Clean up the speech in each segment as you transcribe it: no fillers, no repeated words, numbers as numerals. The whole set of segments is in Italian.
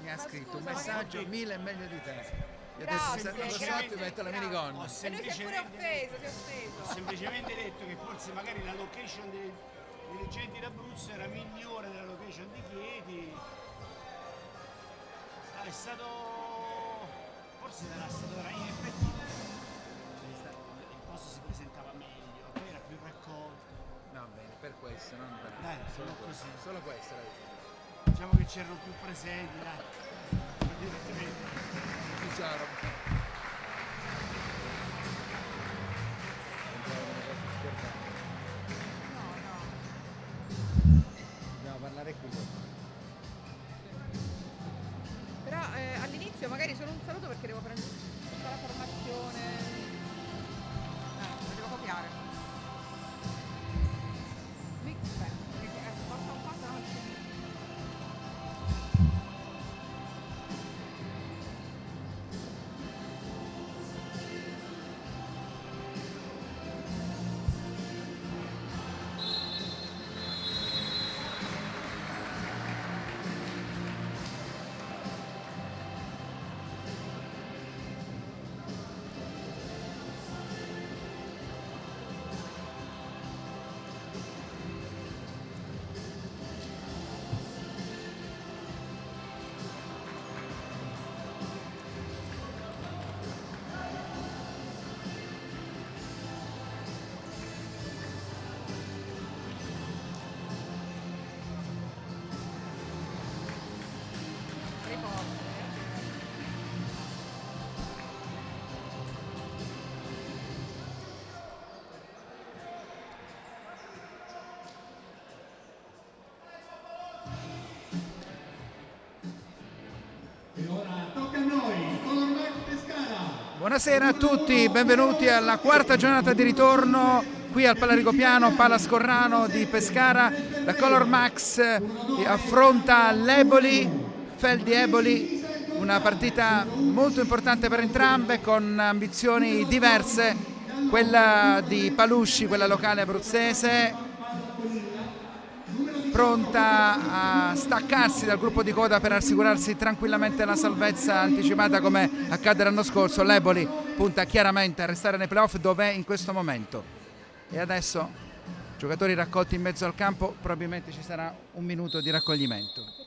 Mi ha Ma scritto un scusa, messaggio: magari- 1000 è meglio di te. E Grazie, adesso mi grazie, sotto e metto la grazie. minigonna. E lui si è pure offeso, si è Ho offeso. semplicemente detto che forse magari la location dei dirigenti d'Abruzzo era migliore della location di Chieti. È stato. Forse sarà stato in effetti il posto si presentava meglio, poi era più raccolto. No, bene, per questo, non per Dai, solo sono questo. così. Solo questo, la verità. Diciamo che c'erano più presenti, dai. Ciao. No, no. Dobbiamo parlare qui dopo. Però all'inizio magari solo un saluto perché devo prendere tutta la formazione. La devo copiare. Qui, aspetta, perché sposta un po', se no non ci... E ora tocca a noi, Color Max Pescara. Buonasera a tutti, benvenuti alla quarta giornata di ritorno qui al Palarigopiano, Palascorrano di Pescara. La Color Max affronta l'Eboli, Feldi Eboli, una partita molto importante per entrambe con ambizioni diverse, quella di Palusci, quella locale abruzzese, pronta a staccarsi dal gruppo di coda per assicurarsi tranquillamente la salvezza anticipata come accadde l'anno scorso. L'Eboli punta chiaramente a restare nei playoff dove è in questo momento. E adesso giocatori raccolti in mezzo al campo, probabilmente ci sarà un minuto di raccoglimento.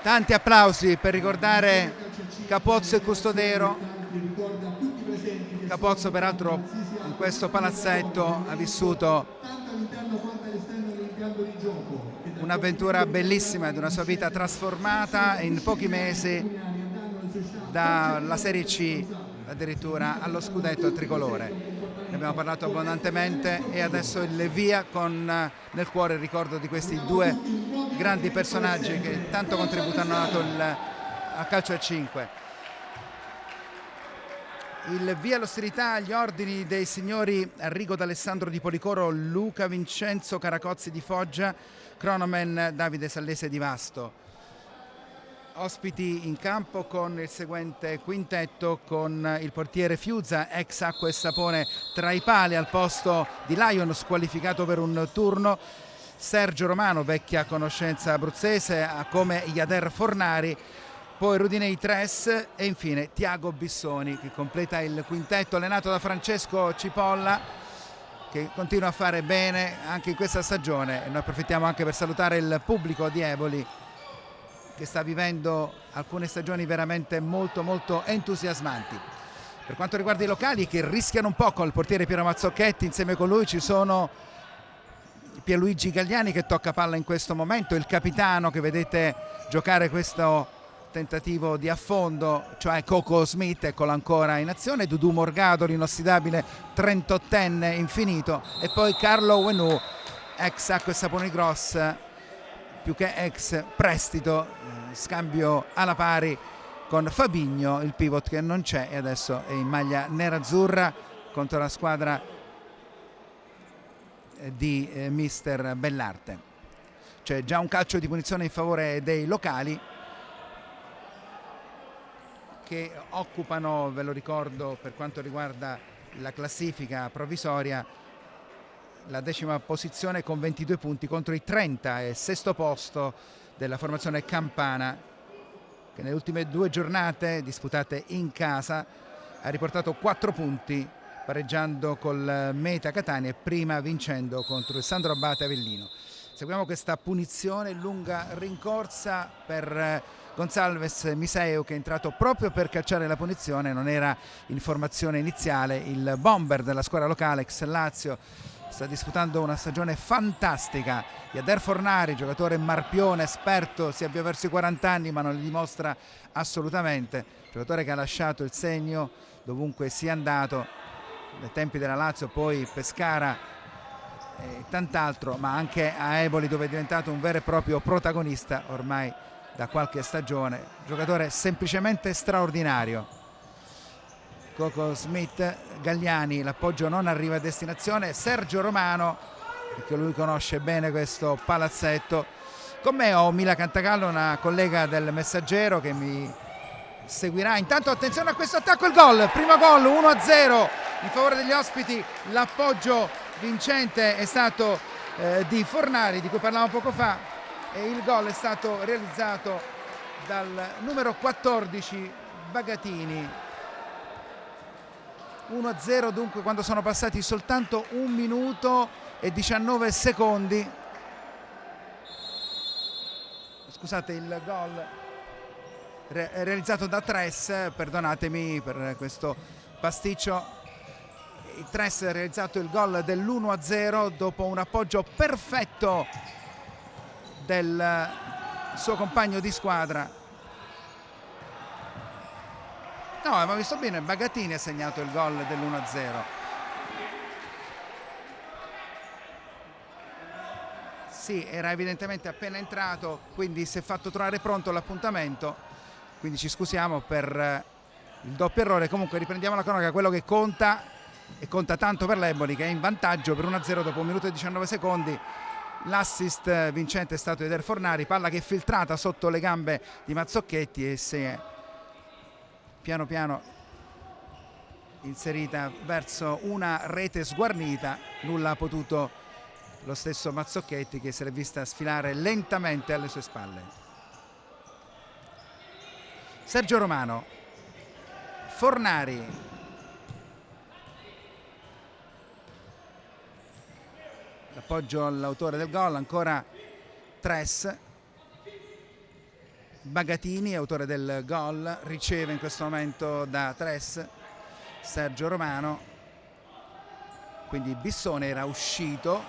Tanti applausi per ricordare Capozzo e Custodero. Capozzo peraltro in questo palazzetto ha vissuto un'avventura bellissima di una sua vita trasformata in pochi mesi dalla Serie C addirittura allo scudetto tricolore. Ne abbiamo parlato abbondantemente e adesso il via con nel cuore il ricordo di questi due grandi personaggi che tanto contributo hanno dato al calcio a 5. Il via all'ostilità agli ordini dei signori Arrigo D'Alessandro di Policoro, Luca Vincenzo Caracozzi di Foggia, cronoman Davide Sallese di Vasto. Ospiti in campo con il seguente quintetto, con il portiere Fiuzza, ex Acqua e Sapone, tra i pali al posto di Lion, squalificato per un turno, Sergio Romano, vecchia conoscenza abruzzese, come Iader Fornari, poi Rudinei Tres e infine Tiago Bissoni, che completa il quintetto allenato da Francesco Cipolla, che continua a fare bene anche in questa stagione. E noi approfittiamo anche per salutare il pubblico di Eboli, che sta vivendo alcune stagioni veramente molto molto entusiasmanti. Per quanto riguarda i locali, che rischiano un po' con il portiere Piero Mazzocchetti, insieme con lui ci sono Pierluigi Galliani che tocca palla in questo momento, il capitano che vedete giocare questo tentativo di affondo, cioè Coco Smith, eccolo ancora in azione, Dudu Morgado, l'inossidabile 38enne infinito, e poi Carlo Wenu, ex Acqua e Saponi Gross, più che ex prestito, scambio alla pari con Fabinho, il pivot che non c'è e adesso è in maglia nerazzurra contro la squadra di mister Bellarte. C'è già un calcio di punizione in favore dei locali che occupano, ve lo ricordo, per quanto riguarda la classifica provvisoria, la 10ª posizione con 22 punti contro i 30 e sesto posto della formazione campana, che nelle ultime 2 giornate disputate in casa ha riportato 4 punti, pareggiando col Meta Catania e prima vincendo contro il Sandro Abate Avellino. Seguiamo questa punizione, lunga rincorsa per Gonçalves Miseu, che è entrato proprio per calciare la punizione, non era in formazione iniziale. Il bomber della squadra locale ex Lazio sta disputando una stagione fantastica. Jader Fornari, giocatore marpione, esperto, si avvia verso i 40 anni ma non li dimostra assolutamente, giocatore che ha lasciato il segno dovunque sia andato, nei tempi della Lazio, poi Pescara e tant'altro, ma anche a Eboli, dove è diventato un vero e proprio protagonista ormai da qualche stagione, giocatore semplicemente straordinario. Coco Smith, Galliani, l'appoggio non arriva a destinazione, Sergio Romano, perché lui conosce bene questo palazzetto. Con me ho Mila Cantagallo, una collega del Messaggero che mi seguirà. Intanto attenzione a questo attacco, il gol, primo gol 1-0 in favore degli ospiti. L'appoggio vincente è stato di Fornari, di cui parlavamo poco fa, e il gol è stato realizzato dal numero 14 Bagatini. 1-0 dunque quando sono passati soltanto 1 minuto e 19 secondi. Scusate, il gol realizzato da Tres, perdonatemi per questo pasticcio. Tres ha realizzato il gol dell'1-0 dopo un appoggio perfetto del suo compagno di squadra. No, ma visto bene, Bagatini ha segnato il gol dell'1-0. Sì, era evidentemente appena entrato, quindi si è fatto trovare pronto l'appuntamento, quindi ci scusiamo per il doppio errore. Comunque riprendiamo la cronaca, quello che conta, e conta tanto per l'Eboli, che è in vantaggio per 1-0 dopo 1 minuto e 19 secondi. L'assist vincente è stato di Jader Fornari, palla che è filtrata sotto le gambe di Mazzocchetti e si è piano piano inserita verso una rete sguarnita. Nulla ha potuto lo stesso Mazzocchetti, che se l'è vista sfilare lentamente alle sue spalle. Sergio Romano, Fornari, l'appoggio all'autore del gol, ancora Tres. Bagatini, autore del gol, riceve in questo momento da Tres. Sergio Romano, quindi Bissone era uscito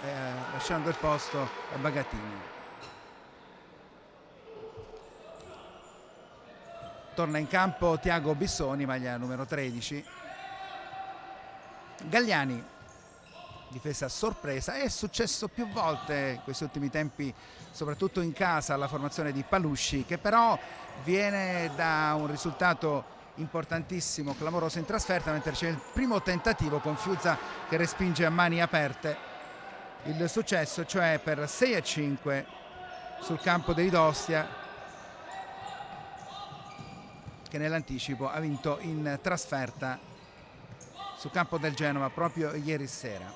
lasciando il posto a Bagatini. Torna in campo Tiago Bissoni, maglia numero 13. Galliani, difesa sorpresa. È successo più volte in questi ultimi tempi, soprattutto in casa, alla formazione di Palusci, che però viene da un risultato importantissimo, clamoroso in trasferta, mentre c'è il primo tentativo con Fiuzza che respinge a mani aperte il successo, cioè per 6-5 sul campo dei Dostia, che nell'anticipo ha vinto in trasferta sul campo del Genova proprio ieri sera.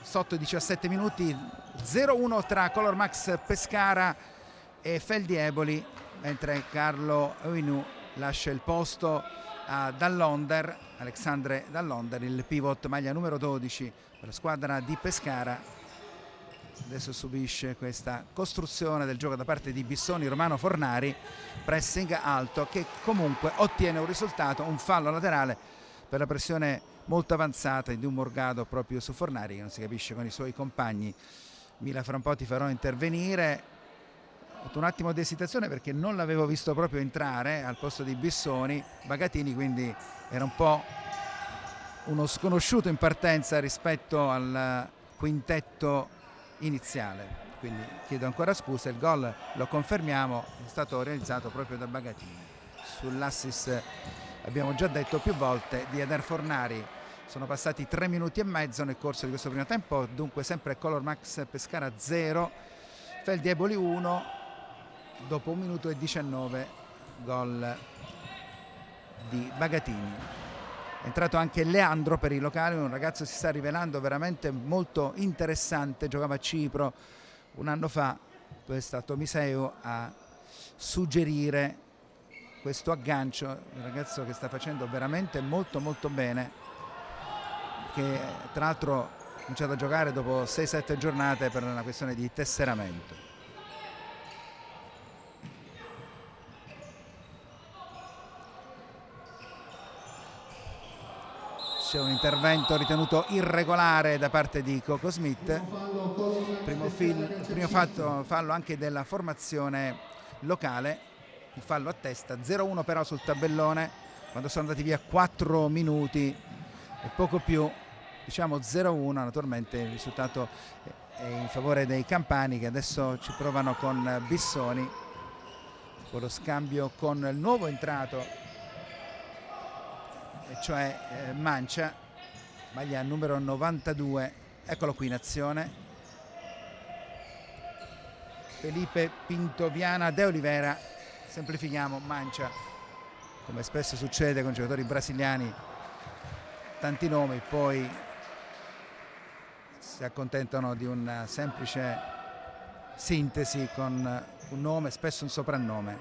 Sotto 17 minuti, 0-1 tra Color Max Pescara e Feldi Eboli, mentre Carlo Wenu lascia il posto a Dall'Onder, Alexandre Dall'Onder, il pivot maglia numero 12 per la squadra di Pescara. Adesso subisce questa costruzione del gioco da parte di Bissoni. Romano Fornari, pressing alto che comunque ottiene un risultato, un fallo laterale per la pressione molto avanzata di un Morgado proprio su Fornari, che non si capisce con i suoi compagni. Mila fra un po' ti farò intervenire. Ho avuto un attimo di esitazione perché non l'avevo visto proprio entrare al posto di Bissoni. Bagatini quindi era un po' uno sconosciuto in partenza rispetto al quintetto iniziale, quindi chiedo ancora scusa. Il gol, lo confermiamo, è stato realizzato proprio da Bagatini sull'assist, abbiamo già detto più volte, di Eder Fornari. Sono passati 3 minuti e mezzo nel corso di questo primo tempo, dunque sempre Color Max Pescara 0, Feldieboli 1, dopo 1 minuto e 19 gol di Bagatini. È entrato anche Leandro per i locali, un ragazzo che si sta rivelando veramente molto interessante, giocava a Cipro un anno fa, poi è stato Miseu a suggerire questo aggancio, un ragazzo che sta facendo veramente molto bene, che tra l'altro ha cominciato a giocare dopo 6-7 giornate per una questione di tesseramento. C'è un intervento ritenuto irregolare da parte di Coco Smith, primo fallo anche della formazione locale, il fallo a testa, 0-1 però sul tabellone quando sono andati via 4 minuti e poco più, diciamo 0-1. Naturalmente il risultato è in favore dei campani, che adesso ci provano con Bissoni, con lo scambio con il nuovo entrato, e cioè Mancia, maglia numero 92, eccolo qui in azione, Felipe Pintoviana de Oliveira. Semplifichiamo, Mancia, come spesso succede con giocatori brasiliani, tanti nomi, poi si accontentano di una semplice sintesi con un nome, spesso un soprannome.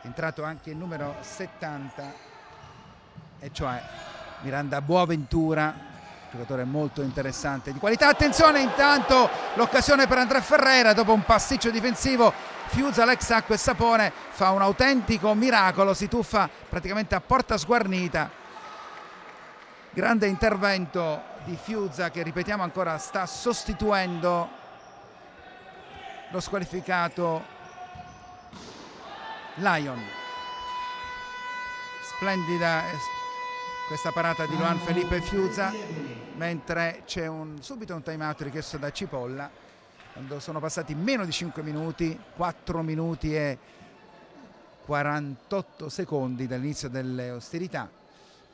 È entrato anche il numero 70, e cioè Miranda Boaventura, giocatore molto interessante, di qualità. Attenzione, intanto l'occasione per André Ferreira dopo un pasticcio difensivo. Fiuza, l'ex Acqua e Sapone, fa un autentico miracolo, si tuffa praticamente a porta sguarnita. Grande intervento di Fiuza, che ripetiamo ancora sta sostituendo lo squalificato Lion. Splendida questa parata di Luan Felipe Fiuza, mentre c'è subito un time out richiesto da Cipolla quando sono passati meno di 5 minuti, 4 minuti e 48 secondi dall'inizio delle ostilità.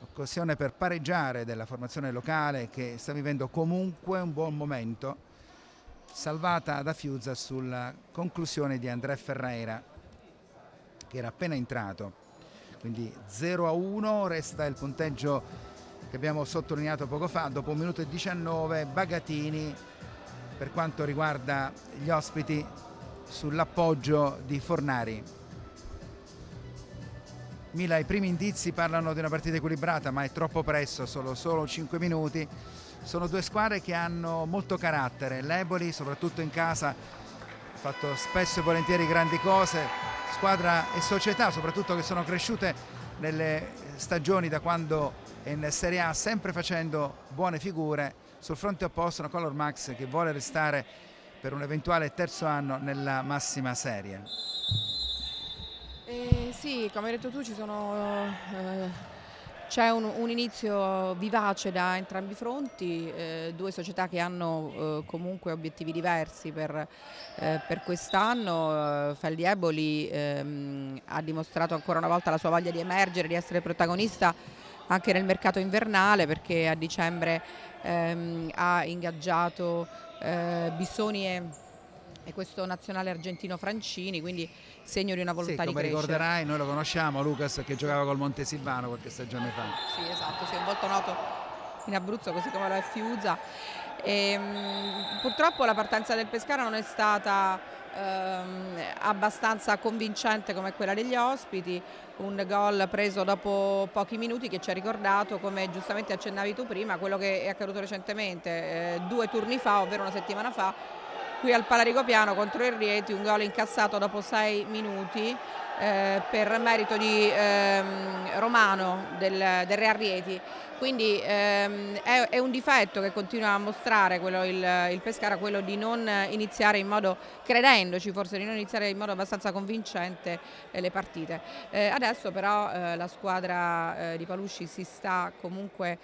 Occasione per pareggiare della formazione locale, che sta vivendo comunque un buon momento, salvata da Fiuza sulla conclusione di André Ferreira, che era appena entrato. Quindi 0-1, resta il punteggio che abbiamo sottolineato poco fa. Dopo 1 minuto e 19 Bagatini, per quanto riguarda gli ospiti, sull'appoggio di Fornari. Mila, i primi indizi parlano di una partita equilibrata, ma è troppo presto, solo 5 minuti. Sono due squadre che hanno molto carattere. L'Eboli, soprattutto in casa, ha fatto spesso e volentieri grandi cose. Squadra e società, soprattutto, che sono cresciute nelle stagioni da quando è in Serie A, sempre facendo buone figure. Sul fronte opposto una Color Max che vuole restare per un eventuale terzo anno nella massima serie. Sì, come hai detto tu, c'è un inizio vivace da entrambi i fronti, due società che hanno comunque obiettivi diversi per quest'anno. Feldieboli ha dimostrato ancora una volta la sua voglia di emergere, di essere protagonista anche nel mercato invernale, perché a dicembre ha ingaggiato Bissoni e questo nazionale argentino Francini, quindi segno di una volontà di crescere. Come ricorderai, noi lo conosciamo, Lucas, che giocava col Montesilvano qualche stagione fa. Sì, esatto, sì, è molto noto in Abruzzo, così come lo è Fiuza. Purtroppo la partenza del Pescara non è stata abbastanza convincente come quella degli ospiti. Un gol preso dopo pochi minuti che ci ha ricordato, come giustamente accennavi tu prima, quello che è accaduto recentemente, 2 turni fa, ovvero una settimana fa, qui al Palaricopiano contro il Rieti, un gol incassato dopo 6 minuti per merito di Romano del Real Rieti. Quindi è un difetto che continua a mostrare il Pescara, quello di non iniziare in modo, credendoci forse, di non iniziare in modo abbastanza convincente le partite. Adesso però la squadra di Palusci si sta comunque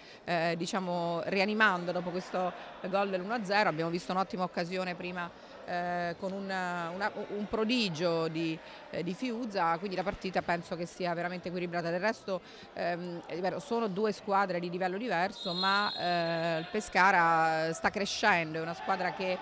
diciamo rianimando dopo questo gol dell'1-0. Abbiamo visto un'ottima occasione prima con un prodigio di Fiuza, quindi la partita penso che sia veramente equilibrata. Del resto sono due squadre di livello diverso, ma il Pescara sta crescendo, è una squadra che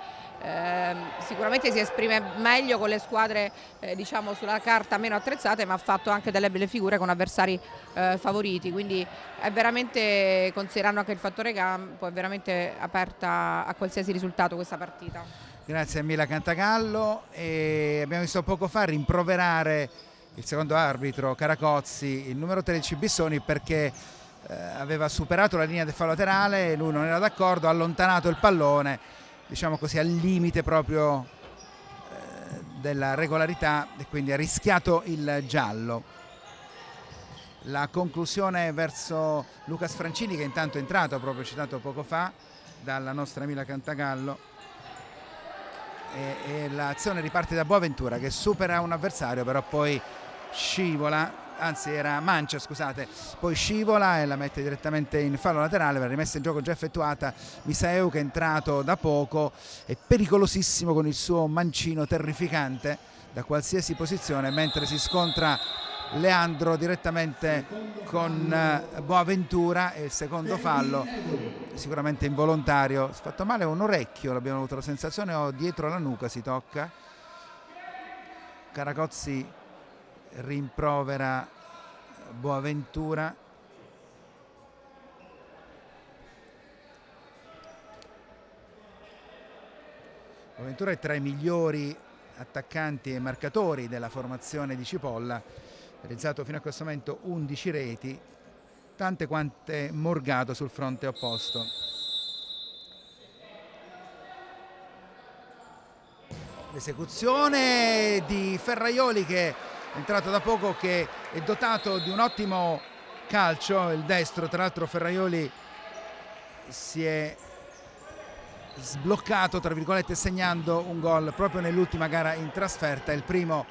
sicuramente si esprime meglio con le squadre diciamo sulla carta meno attrezzate, ma ha fatto anche delle belle figure con avversari favoriti, quindi è veramente, considerando anche il fattore campo, è veramente aperta a qualsiasi risultato questa partita. Grazie a Mila Cantagallo. E abbiamo visto poco fa rimproverare il secondo arbitro Caracozzi il numero 13 Bissoni perché aveva superato la linea del fallo laterale, lui non era d'accordo, ha allontanato il pallone, diciamo così, al limite proprio della regolarità, e quindi ha rischiato il giallo. La conclusione verso Lucas Francini, che intanto è entrato, proprio citato poco fa dalla nostra Mila Cantagallo, e l'azione riparte da Boaventura che supera un avversario, però poi scivola, anzi era Mancia, scusate, poi scivola e la mette direttamente in fallo laterale per la rimessa in gioco già effettuata. Miseu, che è entrato da poco, è pericolosissimo con il suo mancino terrificante da qualsiasi posizione, mentre si scontra Leandro direttamente con Boaventura, e il secondo fallo sicuramente involontario. Si è fatto male un orecchio, l'abbiamo avuto la sensazione, o dietro la nuca si tocca. Caracozzi rimprovera Boaventura. Boaventura è tra i migliori attaccanti e marcatori della formazione di Cipolla, realizzato fino a questo momento 11 reti, tante quante Morgado sul fronte opposto. L'esecuzione di Ferraioli, che è entrato da poco, che è dotato di un ottimo calcio, il destro. Tra l'altro Ferraioli si è sbloccato, tra virgolette, segnando un gol proprio nell'ultima gara in trasferta, il primo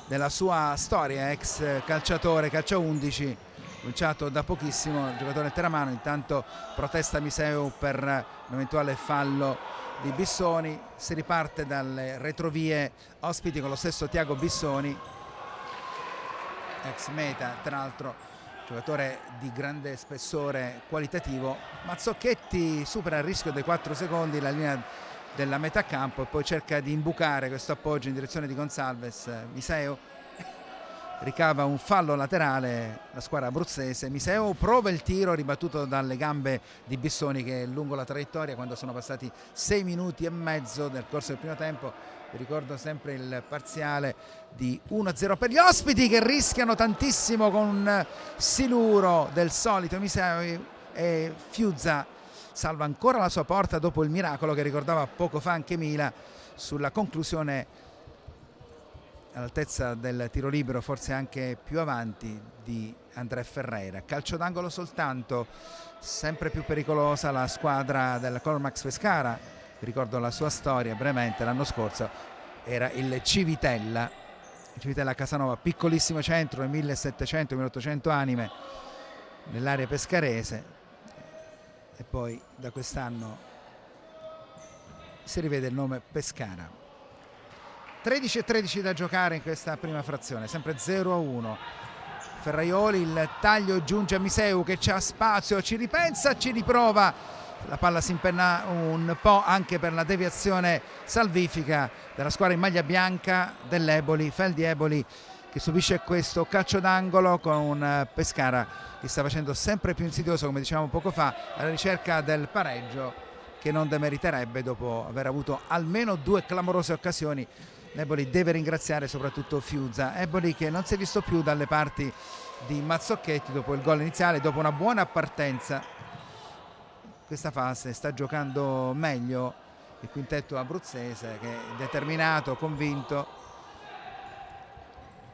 della sua storia, ex calciatore, calcio 11, cominciato da pochissimo, giocatore teramano. Intanto protesta Miseu per un eventuale fallo di Bissoni. Si riparte dalle retrovie ospiti con lo stesso Tiago Bissoni, ex meta, tra l'altro giocatore di grande spessore qualitativo. Mazzocchetti supera il rischio dei 4 secondi la linea della metà campo e poi cerca di imbucare questo appoggio in direzione di Gonsalves. Miseu ricava un fallo laterale, la squadra abruzzese. Miseu prova il tiro ribattuto dalle gambe di Bissoni, che è lungo la traiettoria, quando sono passati 6 minuti e mezzo nel corso del primo tempo. Vi ricordo sempre il parziale di 1-0 per gli ospiti, che rischiano tantissimo con un siluro del solito Miseu, e Fiuza salva ancora la sua porta dopo il miracolo che ricordava poco fa anche Mila sulla conclusione all'altezza del tiro libero, forse anche più avanti, di André Ferreira. Calcio d'angolo soltanto, sempre più pericolosa la squadra del Cormax Pescara. Vi ricordo la sua storia brevemente: l'anno scorso era il Civitella Casanova, piccolissimo centro, 1700-1800 anime nell'area pescarese, e poi da quest'anno si rivede il nome Pescara. 13:13 da giocare in questa prima frazione, sempre 0-1. Ferraioli, il taglio giunge a Miseu, che c'ha spazio, ci ripensa, ci riprova. La palla si impenna un po' anche per la deviazione salvifica della squadra in maglia bianca dell'Eboli, Feldi Eboli, che subisce questo calcio d'angolo con un Pescara che sta facendo sempre più insidioso, come dicevamo poco fa, alla ricerca del pareggio, che non demeriterebbe dopo aver avuto almeno 2 clamorose occasioni. L'Eboli deve ringraziare soprattutto Fiuza, Eboli che non si è visto più dalle parti di Mazzocchetti dopo il gol iniziale, dopo una buona partenza. Questa fase sta giocando meglio il quintetto abruzzese, che è determinato, convinto.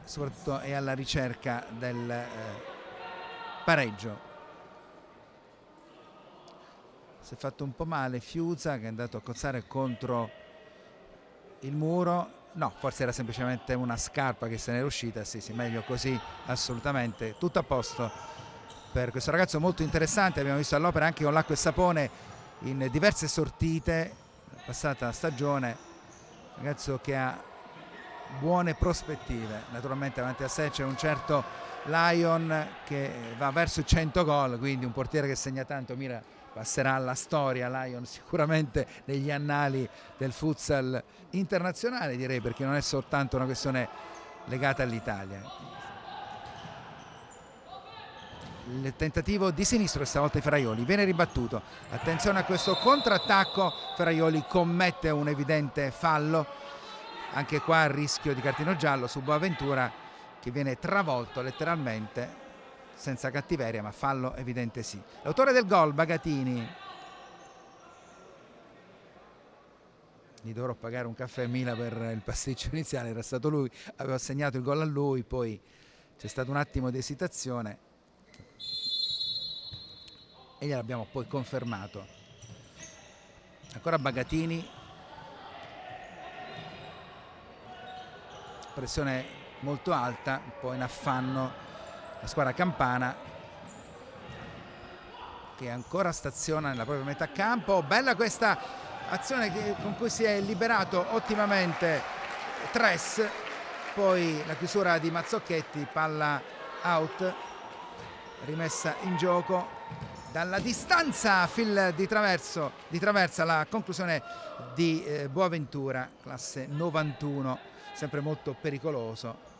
soprattutto è alla ricerca del pareggio. Si è fatto un po' male Fiuza, che è andato a cozzare contro il muro. No, forse era semplicemente una scarpa che se n'era uscita. Sì, meglio così, assolutamente. Tutto a posto per questo ragazzo molto interessante. Abbiamo visto all'opera anche con l'acqua e sapone in diverse sortite passata stagione. Ragazzo che ha buone prospettive. Naturalmente davanti a sé c'è un certo Lion che va verso i 100 gol, quindi un portiere che segna tanto, passerà alla storia Lion sicuramente negli annali del futsal internazionale, direi, perché non è soltanto una questione legata all'Italia. Il tentativo di sinistro questa volta di Ferraioli viene ribattuto. Attenzione a questo contrattacco, Ferraioli commette un evidente fallo, anche qua il rischio di cartino giallo su Boaventura, che viene travolto letteralmente, senza cattiveria, ma fallo evidente sì. L'autore del gol, Bagatini. Gli dovrò pagare un caffè a Mila per il pasticcio iniziale, era stato lui, aveva segnato il gol a lui, poi c'è stato un attimo di esitazione e gliel'abbiamo poi confermato. Ancora Bagatini, pressione molto alta, un po' in affanno la squadra campana, che ancora staziona nella propria metà campo. Bella questa azione con cui si è liberato ottimamente Tres, poi la chiusura di Mazzocchetti, palla out, rimessa in gioco dalla distanza, fil di traversa, la conclusione di Boaventura, classe 91, sempre molto pericoloso.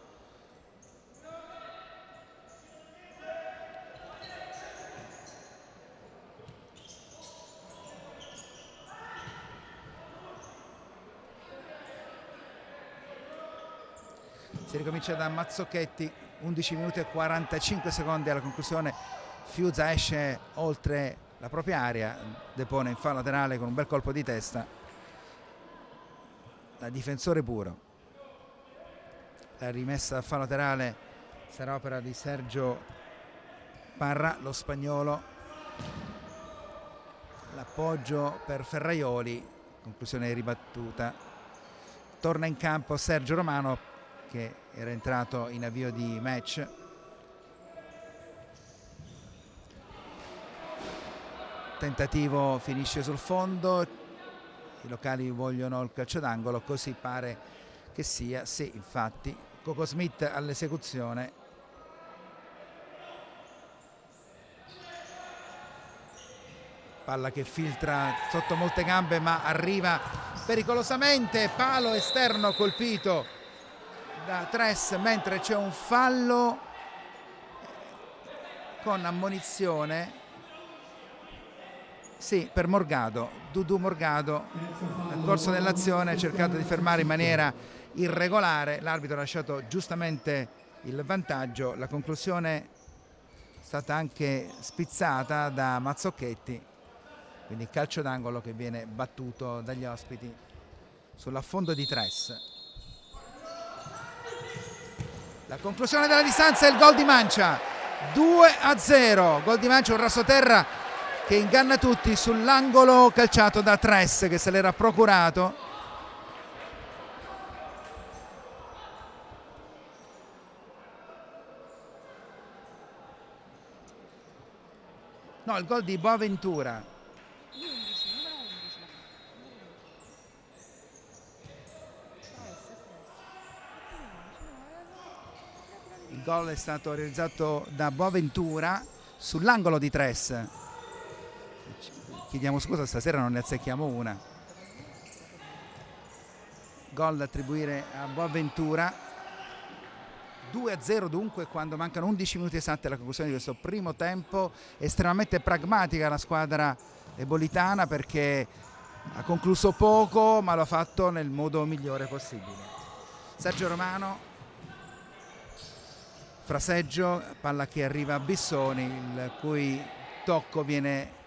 Si ricomincia da Mazzocchetti, 11 minuti e 45 secondi alla conclusione. Fiuza esce oltre la propria area, depone in fallo laterale con un bel colpo di testa da difensore puro. La rimessa a fallo laterale sarà opera di Sergio Parra, lo spagnolo. L'appoggio per Ferraioli, conclusione ribattuta. Torna in campo Sergio Romano, che era entrato in avvio di match. Tentativo finisce sul fondo, i locali vogliono il calcio d'angolo, così pare che sia. Sì, infatti Coco Smith all'esecuzione. Palla che filtra sotto molte gambe ma arriva pericolosamente, palo esterno colpito da Tres, mentre c'è un fallo con ammonizione, sì, per Morgado. Dudu Morgado nel corso dell'azione ha cercato di fermare in maniera irregolare, l'arbitro ha lasciato giustamente il vantaggio. La conclusione è stata anche spizzata da Mazzocchetti, quindi calcio d'angolo che viene battuto dagli ospiti sull'affondo di Tres. La conclusione della distanza è il gol di Mancia, 2-0, gol di Mancia, un rassoterra che inganna tutti sull'angolo calciato da Tres, che se l'era procurato. No, il gol di Boaventura. Il gol è stato realizzato da Boaventura sull'angolo di Tres. Chiediamo scusa, stasera non ne azzecchiamo una. Gol da attribuire a Boaventura. 2-0 dunque quando mancano 11 minuti esatti alla conclusione di questo primo tempo. Estremamente pragmatica la squadra ebolitana, perché ha concluso poco ma lo ha fatto nel modo migliore possibile. Sergio Romano, fraseggio, palla che arriva a Bissoni, il cui tocco viene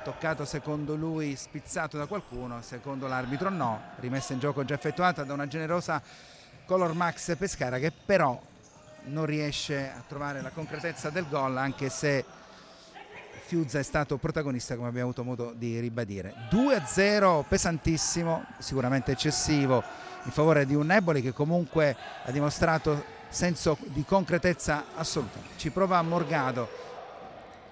toccato secondo lui, spizzato da qualcuno, secondo l'arbitro no. Rimessa in gioco già effettuata da una generosa Color Max Pescara, che però non riesce a trovare la concretezza del gol, anche se Fiugza è stato protagonista, come abbiamo avuto modo di ribadire. 2-0 pesantissimo, sicuramente eccessivo in favore di un Eboli che comunque ha dimostrato senso di concretezza assoluta. Ci prova Morgado,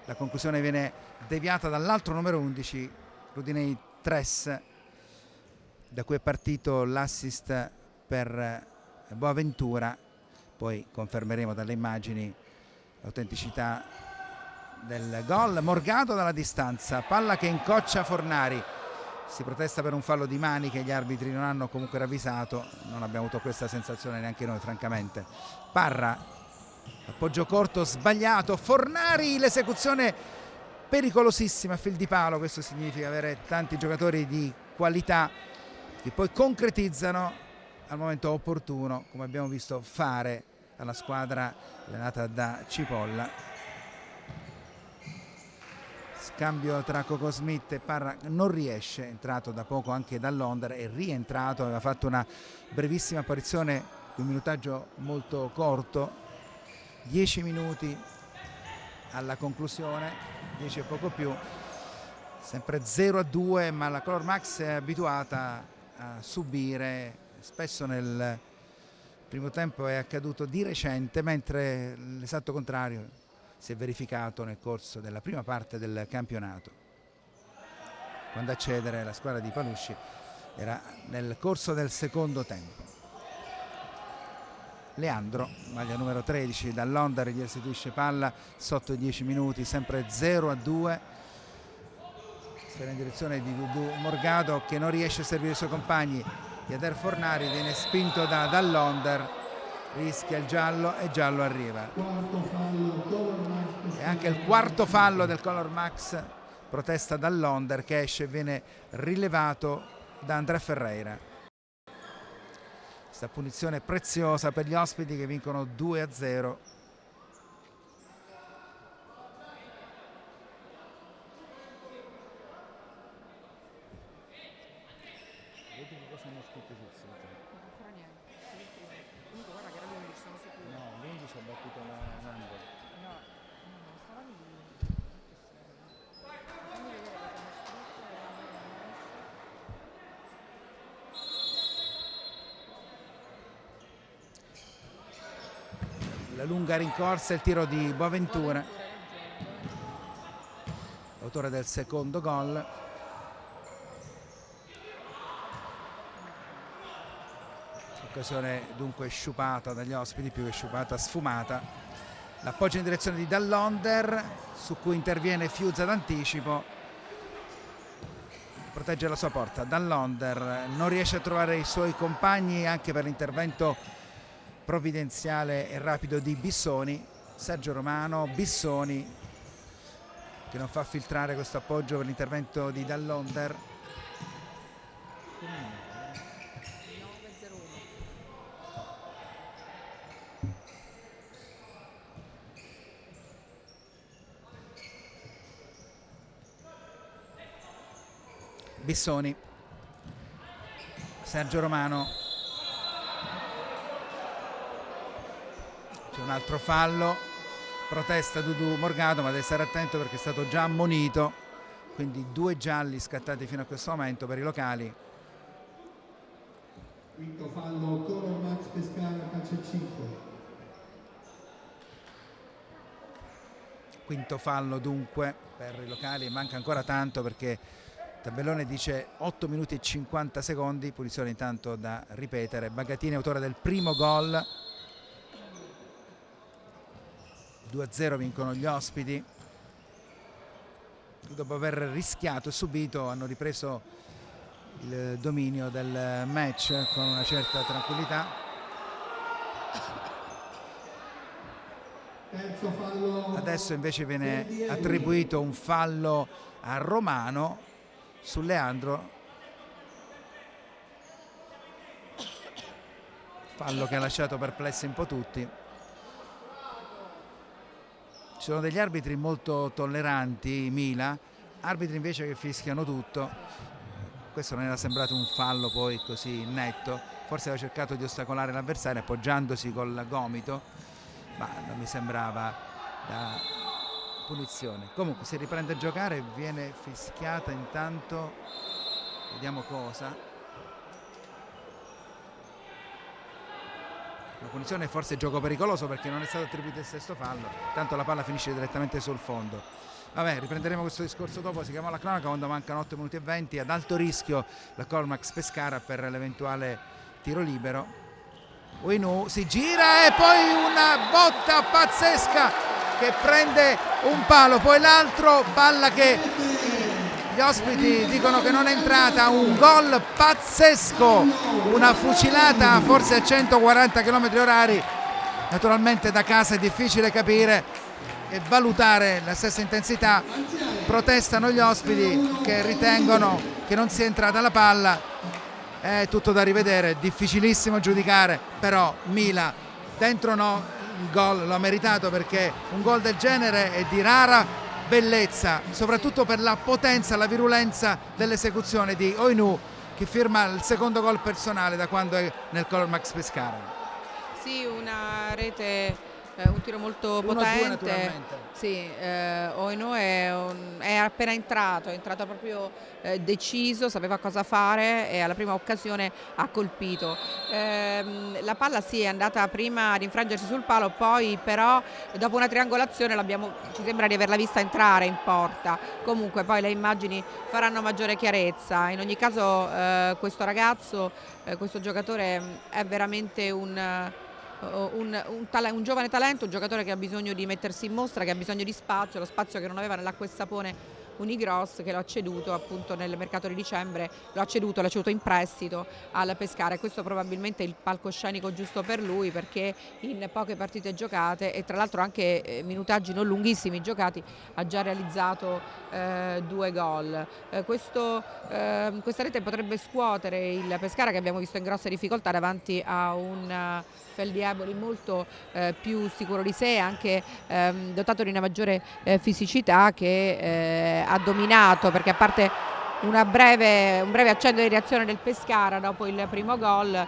la conclusione viene deviata dall'altro numero 11, Rudinei Tres, da cui è partito l'assist per Boaventura. Poi confermeremo dalle immagini l'autenticità del gol. Morgado dalla distanza, palla che incoccia Fornari, si protesta per un fallo di mani che gli arbitri non hanno comunque ravvisato, non abbiamo avuto questa sensazione neanche noi francamente. Parra, appoggio corto sbagliato, Fornari, l'esecuzione pericolosissima a fil di palo. Questo significa avere tanti giocatori di qualità che poi concretizzano al momento opportuno, come abbiamo visto fare alla squadra allenata da Cipolla. Scambio tra Coco Smith e Parra, non riesce, è entrato da poco anche dall'Onder, è rientrato, aveva fatto una brevissima apparizione di un minutaggio molto corto, 10 minuti alla conclusione, 10 e poco più, sempre 0-2, ma la Color Max è abituata a subire, spesso nel primo tempo è accaduto di recente, mentre l'esatto contrario si è verificato nel corso della prima parte del campionato, quando a cedere la squadra di Palusci era nel corso del secondo tempo. Leandro, maglia numero 13, dall'Onder gli restituisce palla sotto i 10 minuti, sempre 0-2. Spera in direzione di Dudu Morgado, che non riesce a servire i suoi compagni. Yader Fornari viene spinto dall'Onder, rischia il giallo e giallo arriva. E anche il quarto fallo del Color Max, protesta dall'Onder che esce e viene rilevato da André Ferreira. Questa punizione preziosa per gli ospiti che vincono 2-0. La lunga rincorsa, il tiro di Boaventura, autore del secondo gol. Occasione dunque sciupata dagli ospiti, più che sciupata, sfumata. L'appoggio in direzione di dall'Onder, su cui interviene Fiugza d'anticipo, protegge la sua porta. Dall'Onder non riesce a trovare i suoi compagni anche per l'intervento provvidenziale e rapido di Bissoni. Sergio Romano, Bissoni che non fa filtrare questo appoggio per l'intervento di dall'Onder. Bissoni, Sergio Romano, c'è un altro fallo, protesta Dudu Morgado, ma deve stare attento perché è stato già ammonito, quindi 2 gialli scattati fino a questo momento per i locali. Quinto fallo, Color Max Pescara, calcio 5. Quinto fallo dunque per i locali, manca ancora tanto perché il tabellone dice 8 minuti e 50 secondi, punizione intanto da ripetere. Bagatini, autore del primo gol. 2-0 vincono gli ospiti. Dopo aver rischiato e subito hanno ripreso il dominio del match con una certa tranquillità. Terzo fallo. Adesso invece viene attribuito un fallo a Romano su Leandro, fallo che ha lasciato perplessi un po' tutti. Ci sono degli arbitri molto tolleranti, Mila, arbitri invece che fischiano tutto. Questo non era sembrato un fallo poi così netto, forse aveva cercato di ostacolare l'avversario appoggiandosi col gomito, ma non mi sembrava da punizione. Comunque si riprende a giocare, viene fischiata intanto, vediamo cosa. La punizione, forse gioco pericoloso perché non è stato attribuito il sesto fallo, tanto la palla finisce direttamente sul fondo. Vabbè, riprenderemo questo discorso dopo, si chiama la cronaca quando mancano 8 minuti e 20, ad alto rischio la Colmax Pescara per l'eventuale tiro libero. Oinu si gira e poi una botta pazzesca che prende un palo, poi l'altro, palla che gli ospiti dicono che non è entrata, un gol pazzesco, una fucilata forse a 140 km/h. Naturalmente da casa è difficile capire e valutare la stessa intensità. Protestano gli ospiti che ritengono che non sia entrata la palla, è tutto da rivedere, difficilissimo giudicare, però Mila dentro no, il gol lo ha meritato perché un gol del genere è di rara bellezza, soprattutto per la potenza, la virulenza dell'esecuzione di Oinu, che firma il secondo gol personale da quando è nel Colmax Pescara. Sì, una rete, un tiro molto potente. Sì, Oinu è appena entrato, è entrato proprio deciso, sapeva cosa fare e alla prima occasione ha colpito. La palla sì, è andata prima ad infrangersi sul palo, poi però dopo una triangolazione ci sembra di averla vista entrare in porta. Comunque poi le immagini faranno maggiore chiarezza. In ogni caso questo ragazzo, questo giocatore è veramente un giovane talento, un giocatore che ha bisogno di mettersi in mostra, che ha bisogno di spazio, lo spazio che non aveva nell'Acqua e Sapone Unigross, che lo ha ceduto appunto nel mercato di dicembre, l'ha ceduto in prestito al Pescara, e questo probabilmente è il palcoscenico giusto per lui, perché in poche partite giocate e tra l'altro anche minutaggi non lunghissimi giocati ha già realizzato 2 gol. Questa rete potrebbe scuotere il Pescara, che abbiamo visto in grosse difficoltà davanti a un Feldieboli molto più sicuro di sé, anche dotato di una maggiore fisicità, che ha dominato, perché a parte un breve accenno di reazione del Pescara dopo il primo gol,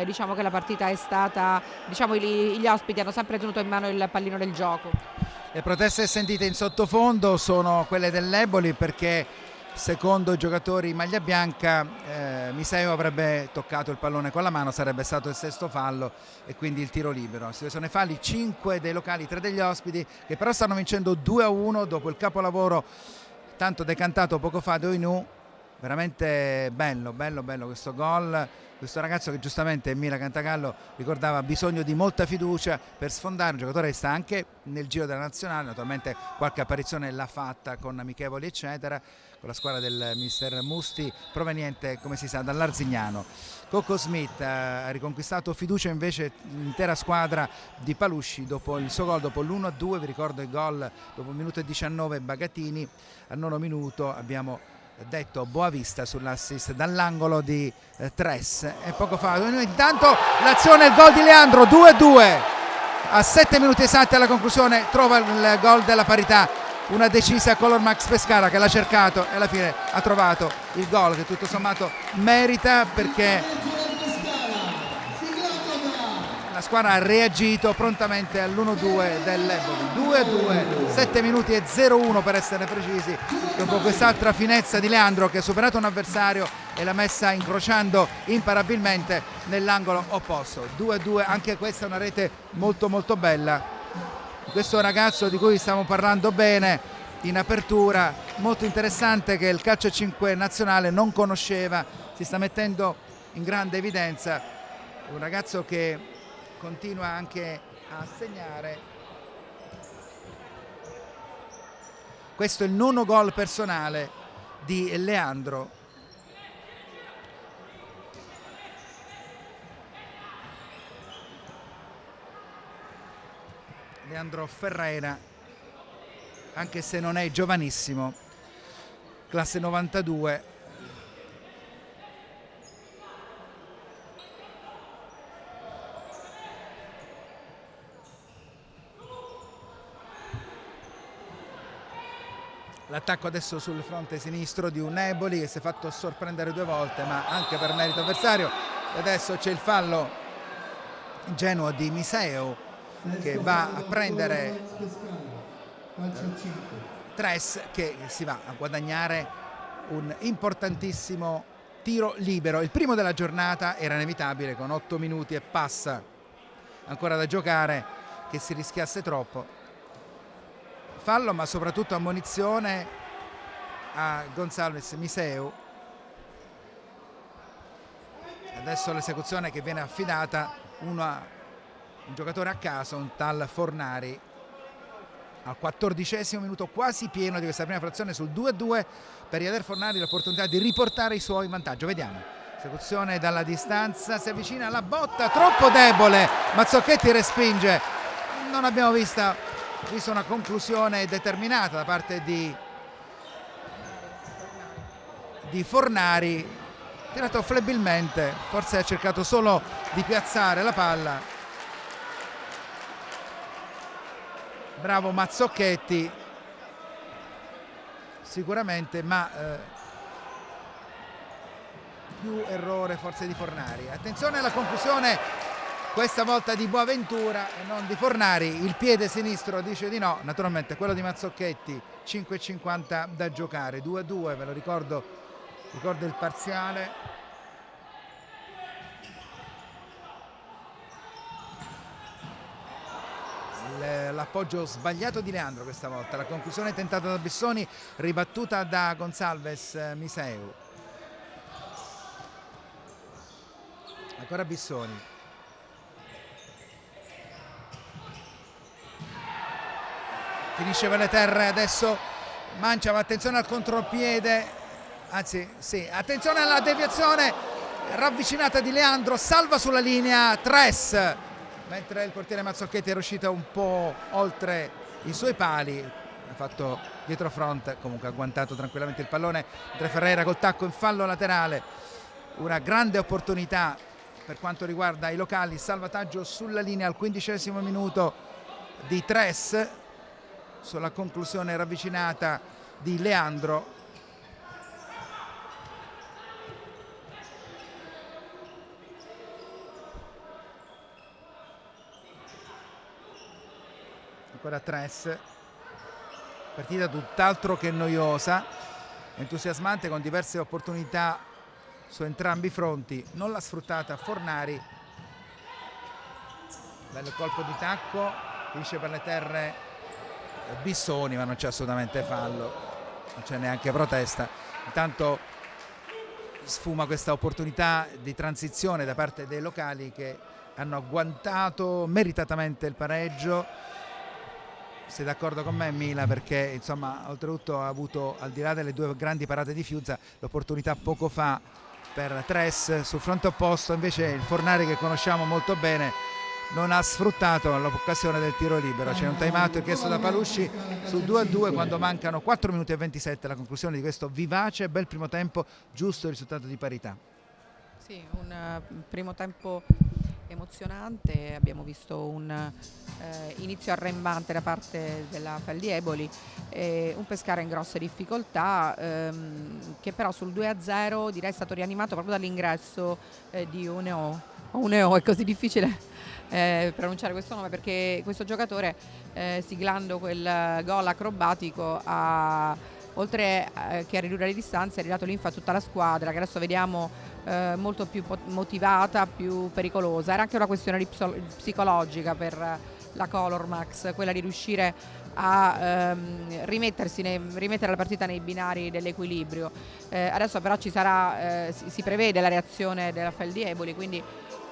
diciamo che la partita è stata, gli ospiti hanno sempre tenuto in mano il pallino del gioco. Le proteste sentite in sottofondo sono quelle dell'Eboli, perché secondo i giocatori in maglia bianca Miseo avrebbe toccato il pallone con la mano, sarebbe stato il sesto fallo e quindi il tiro libero. Sono i falli 5 dei locali, 3 degli ospiti, che però stanno vincendo 2-1 dopo il capolavoro tanto decantato poco fa di Oinu. Veramente bello questo gol, questo ragazzo che giustamente Mila Cantagallo ricordava ha bisogno di molta fiducia per sfondare, un giocatore che sta anche nel giro della nazionale, naturalmente qualche apparizione l'ha fatta con amichevoli eccetera, con la squadra del mister Musti, proveniente come si sa dall'Arzignano. Coco Smith ha riconquistato fiducia invece l'intera squadra di Palusci dopo il suo gol, dopo l'1-2, vi ricordo il gol dopo 1 minuto e 19 Bagatini, al 9 minuto abbiamo detto Boavista sull'assist dall'angolo di Tres, e poco fa intanto l'azione, il gol di Leandro, 2-2 a 7 minuti esatti alla conclusione, trova il gol della parità, una decisa Colmax Pescara che l'ha cercato e alla fine ha trovato il gol che tutto sommato merita, perché la squadra ha reagito prontamente all'1-2 dell'Eboli. 2-2, 7 minuti e 0-1 per essere precisi, dopo quest'altra finezza di Leandro che ha superato un avversario e l'ha messa incrociando imparabilmente nell'angolo opposto. 2-2, anche questa è una rete molto bella. Questo ragazzo di cui stiamo parlando bene in apertura, molto interessante, che il calcio 5 nazionale non conosceva, si sta mettendo in grande evidenza, un ragazzo che continua anche a segnare. Questo è il 9° gol personale di Leandro. Leandro Ferreira, anche se non è giovanissimo, classe 92. L'attacco adesso sul fronte sinistro di un Eboli che si è fatto sorprendere 2 volte, ma anche per merito avversario. Adesso c'è il fallo ingenuo di Miseu che va a prendere Tres, che si va a guadagnare un importantissimo tiro libero, il primo della giornata. Era inevitabile con 8 minuti e passa ancora da giocare che si rischiasse troppo. Fallo, ma soprattutto ammonizione a Gonçalves Miseu. Adesso l'esecuzione che viene affidata un giocatore a caso, un tal Fornari, al 14° minuto quasi pieno di questa prima frazione sul 2-2 per Jader Fornari, l'opportunità di riportare i suoi in vantaggio. Vediamo, esecuzione dalla distanza, si avvicina alla botta, troppo debole, Mazzocchetti respinge. Non abbiamo visto una conclusione determinata da parte di Fornari, tirato flebilmente, forse ha cercato solo di piazzare la palla. Bravo Mazzocchetti sicuramente, ma più errore forse di Fornari. Attenzione alla conclusione, questa volta di Boaventura e non di Fornari. Il piede sinistro dice di no, naturalmente quello di Mazzocchetti. 5,50 da giocare, 2-2, ve lo ricordo il parziale. L'appoggio sbagliato di Leandro questa volta, la conclusione tentata da Bissoni, ribattuta da Gonçalves Miseu. Ancora Bissoni, finisce per le terre, adesso mancia, ma attenzione al contropiede, anzi sì, attenzione alla deviazione ravvicinata di Leandro, salva sulla linea Tres, mentre il portiere Mazzocchetti è riuscito un po' oltre i suoi pali, ha fatto dietro front, comunque ha agguantato tranquillamente il pallone. Andre Ferreira col tacco in fallo laterale, una grande opportunità per quanto riguarda i locali, salvataggio sulla linea al 15° minuto di Tres sulla conclusione ravvicinata di Leandro. Ancora Tres, partita tutt'altro che noiosa, entusiasmante, con diverse opportunità su entrambi i fronti. Non l'ha sfruttata Fornari, bello colpo di tacco, finisce per le terre Bissoni, ma non c'è assolutamente fallo, non c'è neanche protesta. Intanto sfuma questa opportunità di transizione da parte dei locali, che hanno agguantato meritatamente il pareggio. Sei d'accordo con me, Mila? Perché insomma oltretutto ha avuto, al di là delle due grandi parate di Fiuzza, l'opportunità poco fa per Tres sul fronte opposto. Invece il Fornari, che conosciamo molto bene, non ha sfruttato l'occasione del tiro libero. C'è un time out chiesto da Palusci sul 2-2 quando mancano 4 minuti e 27 alla conclusione di questo vivace bel primo tempo, giusto il risultato di parità. Sì, un primo tempo emozionante, abbiamo visto un inizio arrembante da parte della Fel di Eboli, un Pescara in grosse difficoltà, che però sul 2-0 direi è stato rianimato proprio dall'ingresso di Uneo. Uneo, è così difficile pronunciare questo nome, perché questo giocatore, siglando quel gol acrobatico, oltre che a ridurre le distanze, ha ridato linfa a tutta la squadra, che adesso vediamo molto più motivata, più pericolosa. Era anche una questione psicologica per la Color Max, quella di riuscire a rimettere la partita nei binari dell'equilibrio. Adesso però si prevede la reazione della Fel di Eboli, quindi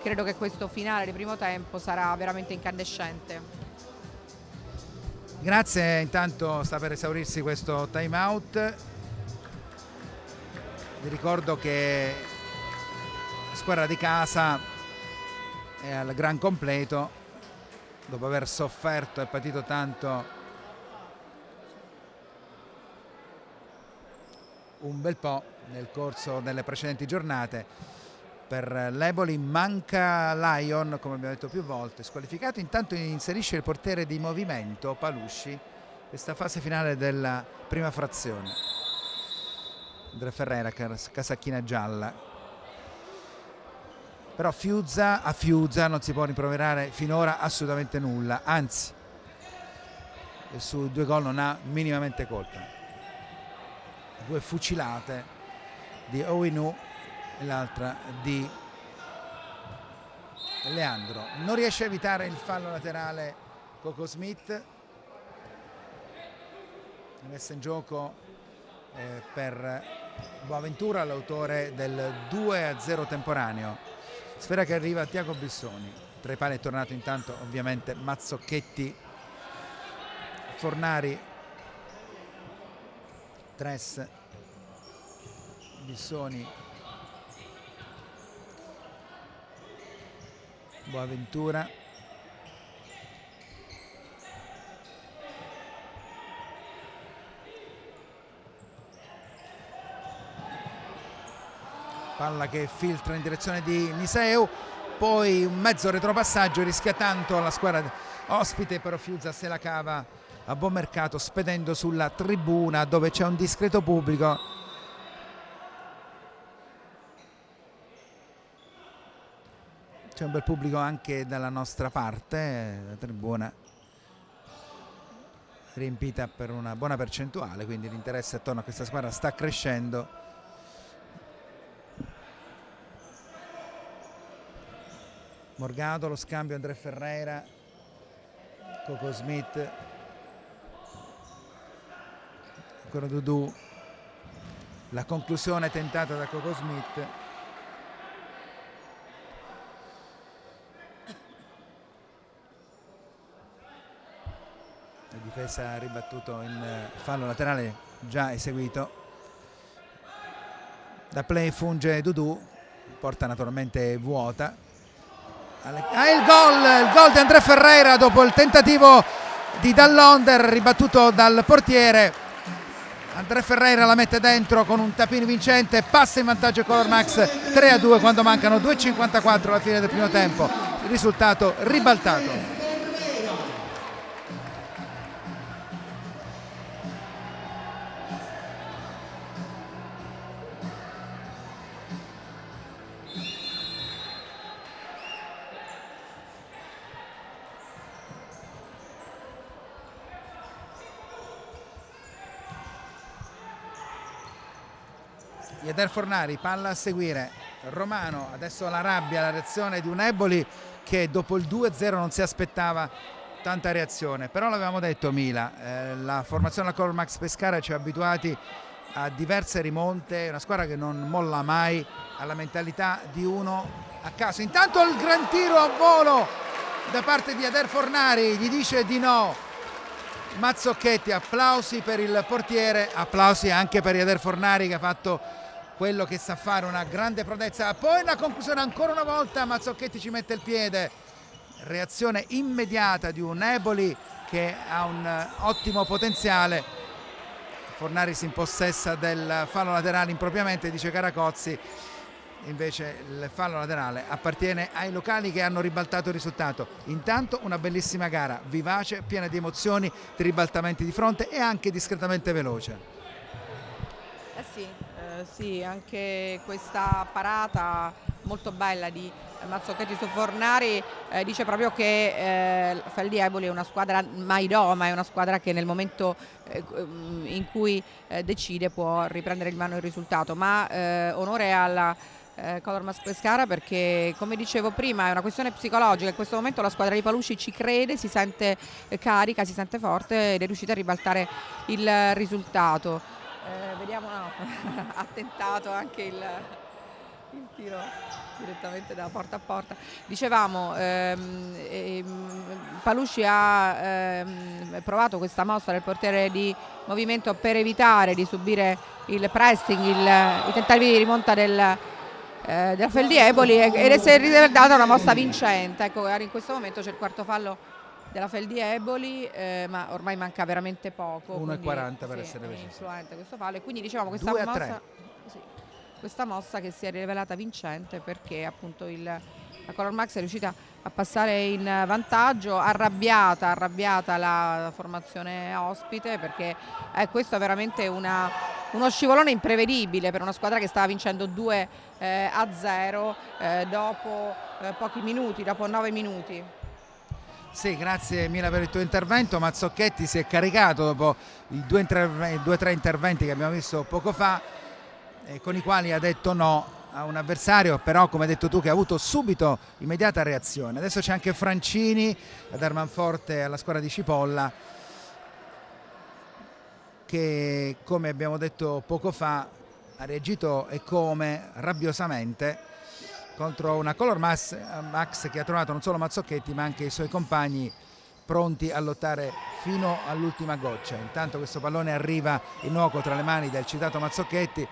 credo che questo finale di primo tempo sarà veramente incandescente. Grazie, intanto sta per esaurirsi questo time out. Vi ricordo che la squadra di casa è al gran completo dopo aver sofferto e patito tanto un bel po' nel corso delle precedenti giornate. Per l'Eboli manca Lion, come abbiamo detto più volte, squalificato. Intanto inserisce il portiere di movimento Palusci questa fase finale della prima frazione. Andre Ferreira, casacchina gialla. però a Fiugza non si può rimproverare finora assolutamente nulla, anzi su 2 gol non ha minimamente colpa. 2 fucilate di Owinu e l'altra di Leandro. Non riesce a evitare il fallo laterale Coco Smith, messa in gioco per Boaventura, l'autore del 2-0 temporaneo. Sfera che arriva a Tiago Bissoni. Tra i pali è tornato intanto ovviamente Mazzocchetti. Fornari, Tres, Bissoni, Boaventura, palla che filtra in direzione di Niseu, poi un mezzo retropassaggio, rischia tanto la squadra ospite, però Fiugza se la cava a buon mercato spedendo sulla tribuna dove c'è un discreto pubblico. C'è un bel pubblico anche dalla nostra parte, la tribuna riempita per una buona percentuale, quindi l'interesse attorno a questa squadra sta crescendo. Morgado, lo scambio André Ferreira, Coco Smith, ancora Dudu, la conclusione tentata da Coco Smith. La difesa ha ribattuto in fallo laterale già eseguito. Da play funge Dudu, porta naturalmente vuota. Il gol di André Ferreira dopo il tentativo di Dall'Onder ribattuto dal portiere. André Ferreira la mette dentro con un tapin vincente, passa in vantaggio Color Max 3-2 quando mancano 2,54 alla fine del primo tempo. Il risultato ribaltato. Eder Fornari, palla a seguire, Romano, adesso la rabbia, la reazione di un Eboli che dopo il 2-0 non si aspettava tanta reazione, però l'avevamo detto Mila, la formazione della Color Max Pescara ci ha abituati a diverse rimonte, una squadra che non molla mai, alla mentalità di uno a caso. Intanto il gran tiro a volo da parte di Eder Fornari, gli dice di no Mazzocchetti, applausi per il portiere, applausi anche per Eder Fornari che ha fatto quello che sa fare, una grande prodezza. Poi la conclusione ancora una volta, Mazzocchetti ci mette il piede, reazione immediata di un Eboli che ha un ottimo potenziale. Fornari si impossessa del fallo laterale impropriamente, dice Caracozzi, invece il fallo laterale appartiene ai locali che hanno ribaltato il risultato. Intanto una bellissima gara, vivace, piena di emozioni, di ribaltamenti di fronte e anche discretamente veloce. Sì, anche questa parata molto bella di Mazzocchetti su Fornari dice proprio che Feldi Eboli è una squadra mai doma, è una squadra che nel momento in cui decide può riprendere in mano il risultato, ma onore alla Color Max Pescara perché, come dicevo prima, è una questione psicologica. In questo momento la squadra di Palusci ci crede, si sente carica, si sente forte ed è riuscita a ribaltare il risultato. Vediamo, no, ha tentato anche il tiro direttamente da porta a porta. Dicevamo, Palusci ha provato questa mossa del portiere di movimento per evitare di subire il pressing, i tentativi di rimonta della Feldi Eboli ed si è rivelata una mossa vincente. Ecco, in questo momento c'è il quarto fallo della Feldi Eboli, ma ormai manca veramente poco. 1,40 per essere precisi. Influente questo fallo e quindi diciamo questa mossa che si è rivelata vincente perché appunto la Color Max è riuscita a passare in vantaggio, arrabbiata la formazione ospite perché questa è veramente una uno scivolone imprevedibile per una squadra che stava vincendo 2-0 dopo pochi minuti, dopo 9 minuti. Sì, grazie Mila per il tuo intervento. Mazzocchetti si è caricato dopo i 2-3 interventi che abbiamo visto poco fa, con i quali ha detto no a un avversario, però come hai detto tu, che ha avuto subito immediata reazione. Adesso c'è anche Francini ad Ermanforte, alla squadra di Cipolla, che come abbiamo detto poco fa ha reagito e come rabbiosamente contro una Color Max che ha trovato non solo Mazzocchetti ma anche i suoi compagni pronti a lottare fino all'ultima goccia. Intanto questo pallone arriva innocuo tra le mani del citato Mazzocchetti,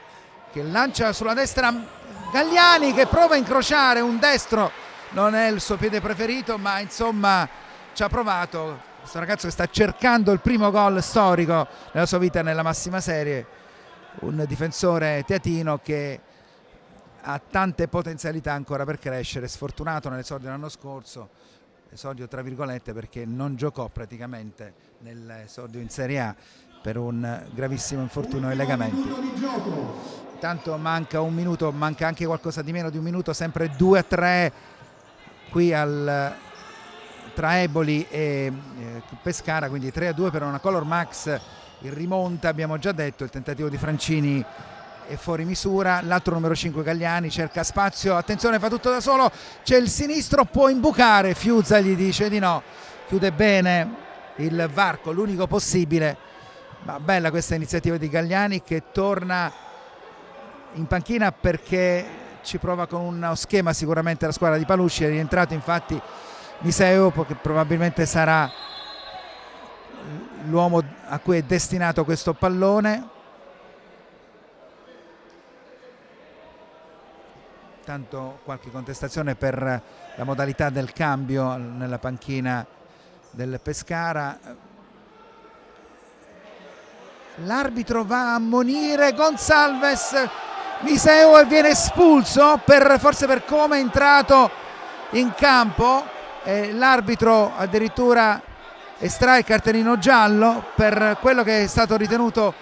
che lancia sulla destra Galliani, che prova a incrociare un destro, non è il suo piede preferito, ma insomma ci ha provato. Questo ragazzo che sta cercando il primo gol storico nella sua vita nella massima serie, un difensore teatino che ha tante potenzialità ancora per crescere, sfortunato nell'esordio dell'anno scorso, esordio tra virgolette perché non giocò praticamente nell'esordio in Serie A per un gravissimo infortunio ai legamenti. Intanto manca un minuto, manca anche qualcosa di meno di un minuto, sempre 2-3 qui tra Eboli e Pescara, quindi 3-2 per una Color Max in rimonta. Abbiamo già detto, il tentativo di Francini è fuori misura, l'altro numero 5 Galliani cerca spazio, attenzione, fa tutto da solo, c'è il sinistro, può imbucare, Fiuzza gli dice di no, chiude bene il varco, l'unico possibile. Ma bella questa iniziativa di Galliani, che torna in panchina perché ci prova con uno schema sicuramente la squadra di Palusci. È rientrato infatti Miseo, che probabilmente sarà l'uomo a cui è destinato questo pallone. Tanto qualche contestazione per la modalità del cambio nella panchina del Pescara. L'arbitro va a ammonire Gonçalves Miseo e viene espulso forse per come è entrato in campo. L'arbitro addirittura estrae il cartellino giallo per quello che è stato ritenuto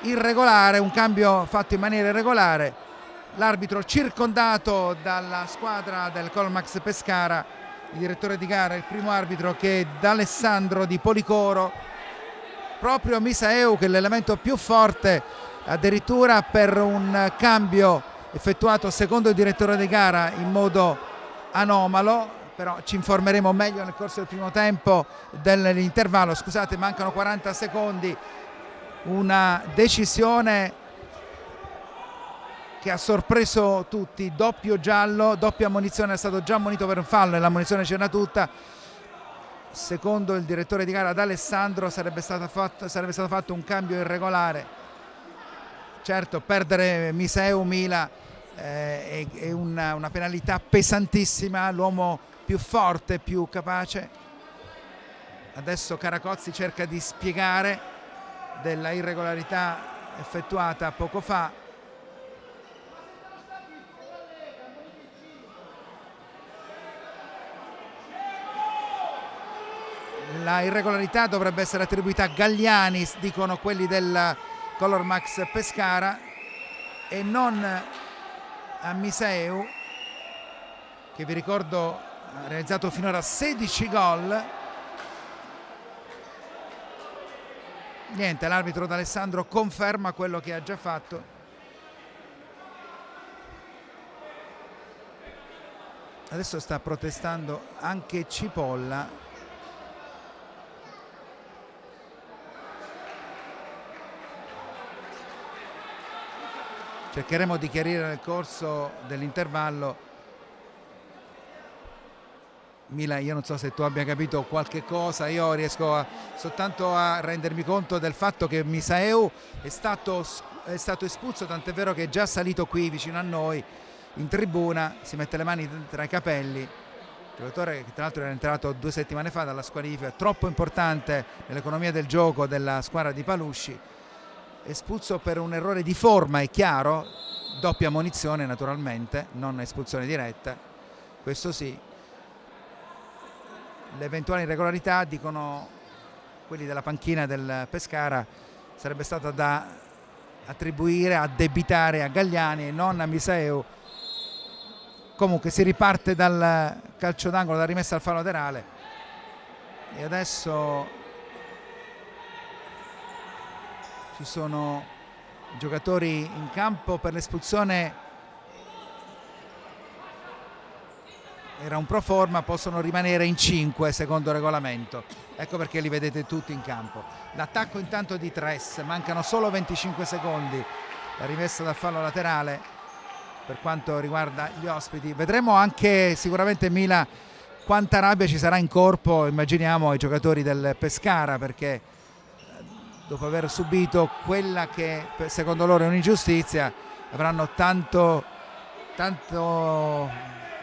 irregolare, un cambio fatto in maniera irregolare. L'arbitro circondato dalla squadra del Colmax Pescara, il direttore di gara, il primo arbitro, che è D'Alessandro di Policoro. Proprio Miseo, che è l'elemento più forte, addirittura per un cambio effettuato secondo il direttore di gara in modo anomalo, però ci informeremo meglio nel corso del primo tempo dell'intervallo. Scusate, mancano 40 secondi, una decisione che ha sorpreso tutti, doppio giallo, doppia ammonizione, è stato già ammonito per un fallo e l'ammonizione c'era tutta. Secondo il direttore di gara D'Alessandro sarebbe stato fatto un cambio irregolare. Certo, perdere Miseu Mila è una penalità pesantissima, l'uomo più forte, più capace. Adesso Caracozzi cerca di spiegare della irregolarità effettuata poco fa. La irregolarità dovrebbe essere attribuita a Galliani, dicono quelli del Color Max Pescara, e non a Miseu, che vi ricordo ha realizzato finora 16 gol. Niente, l'arbitro D'Alessandro conferma quello che ha già fatto. Adesso sta protestando anche Cipolla. Cercheremo di chiarire nel corso dell'intervallo. Mila, io non so se tu abbia capito qualche cosa, io riesco soltanto a rendermi conto del fatto che Miseu è stato espulso, tant'è vero che è già salito qui vicino a noi in tribuna, si mette le mani tra i capelli. Giocatore che tra l'altro era entrato 2 settimane fa dalla squalifica, troppo importante nell'economia del gioco della squadra di Palusci. Espulso per un errore di forma, è chiaro, doppia ammonizione naturalmente, non espulsione diretta, questo sì. L'eventuale irregolarità, dicono quelli della panchina del Pescara, sarebbe stata da attribuire, addebitare a Galliani e non a Miseu. Comunque si riparte dal calcio d'angolo, da rimessa al fallo laterale, e adesso ci sono giocatori in campo per l'espulsione. Era un pro forma, possono rimanere in 5 secondo il regolamento, ecco perché li vedete tutti in campo. L'attacco intanto di Tres, mancano solo 25 secondi, la rimessa dal fallo laterale per quanto riguarda gli ospiti. Vedremo anche sicuramente Mila quanta rabbia ci sarà in corpo, immaginiamo, ai giocatori del Pescara, perché dopo aver subito quella che secondo loro è un'ingiustizia avranno tanto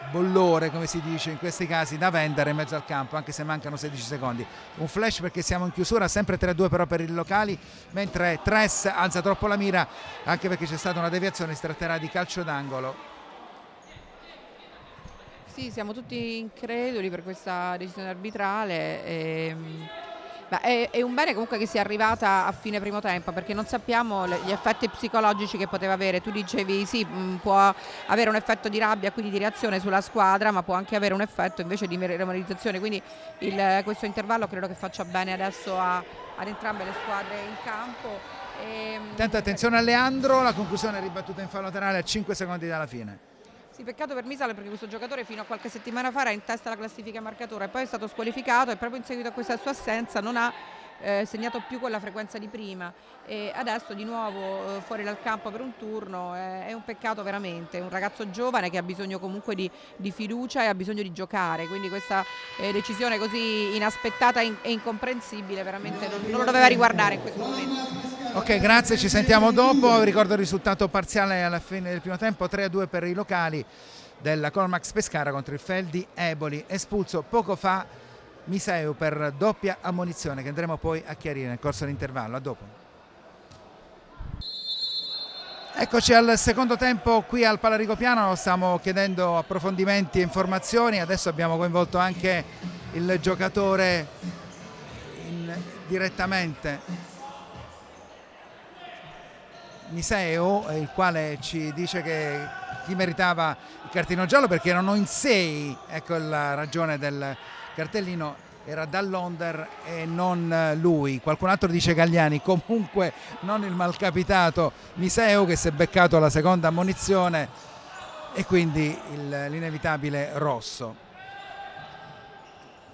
bollore, come si dice in questi casi, da vendere in mezzo al campo, anche se mancano 16 secondi. Un flash perché siamo in chiusura, sempre 3-2 però per i locali, mentre Tres alza troppo la mira, anche perché c'è stata una deviazione, si tratterà di calcio d'angolo. Sì, siamo tutti increduli per questa decisione arbitrale. È un bene comunque che sia arrivata a fine primo tempo, perché non sappiamo gli effetti psicologici che poteva avere. Tu dicevi sì, può avere un effetto di rabbia, quindi di reazione sulla squadra, ma può anche avere un effetto invece di demoralizzazione, quindi questo intervallo credo che faccia bene adesso ad entrambe le squadre in campo. Intanto attenzione a Leandro, la conclusione è ribattuta in fallo laterale a 5 secondi dalla fine. Sì, peccato per Misale, perché questo giocatore fino a qualche settimana fa era in testa alla classifica marcatura e poi è stato squalificato, e proprio in seguito a questa sua assenza non ha segnato più con la frequenza di prima, e adesso di nuovo fuori dal campo per un turno. È un peccato veramente, un ragazzo giovane che ha bisogno comunque di fiducia e ha bisogno di giocare, quindi questa decisione così inaspettata e incomprensibile veramente non lo doveva riguardare in questo momento. Ok, grazie, ci sentiamo dopo. Ricordo il risultato parziale alla fine del primo tempo: 3-2 per i locali della Colmax Pescara contro il Feldi Eboli. Espulso poco fa Miseu per doppia ammonizione, che andremo poi a chiarire nel corso dell'intervallo. A dopo. Eccoci al secondo tempo qui al Pala Piano, stiamo chiedendo approfondimenti e informazioni. Adesso abbiamo coinvolto anche il giocatore direttamente, Miseu, il quale ci dice che chi meritava il cartellino giallo, perché erano in 6, ecco la ragione del cartellino, era Dall'Onder e non lui. Qualcun altro dice Galliani, comunque non il malcapitato Miseu, che si è beccato la seconda ammonizione e quindi l'inevitabile rosso.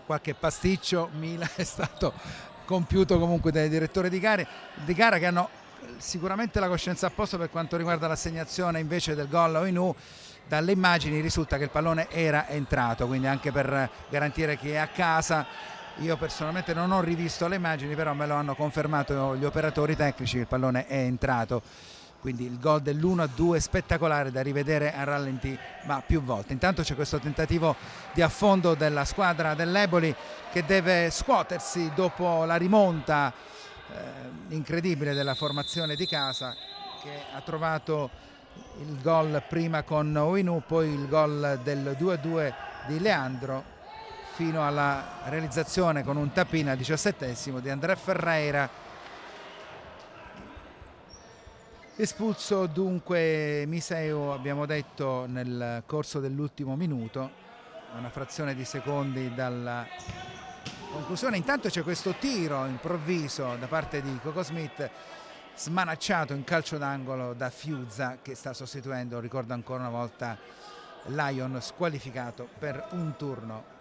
Qualche pasticcio Mila è stato compiuto comunque dai direttori di gara, che hanno sicuramente la coscienza a posto per quanto riguarda l'assegnazione invece del gol a Oinu. Dalle immagini risulta che il pallone era entrato, quindi anche per garantire chi è a casa. Io personalmente non ho rivisto le immagini, però me lo hanno confermato gli operatori tecnici, il pallone è entrato, quindi il gol dell'1-2 spettacolare da rivedere a rallenti ma più volte. Intanto c'è questo tentativo di affondo della squadra dell'Eboli, che deve scuotersi dopo la rimonta incredibile della formazione di casa, che ha trovato il gol prima con Oinu, poi il gol del 2-2 di Leandro, fino alla realizzazione con un tap-in al 17esimo di André Ferreira. Espulso dunque Miseu, abbiamo detto, nel corso dell'ultimo minuto, una frazione di secondi dalla conclusione. Intanto c'è questo tiro improvviso da parte di Coco Smith, smanacciato in calcio d'angolo da Fiuzza, che sta sostituendo, ricordo ancora una volta, Lion, squalificato per un turno.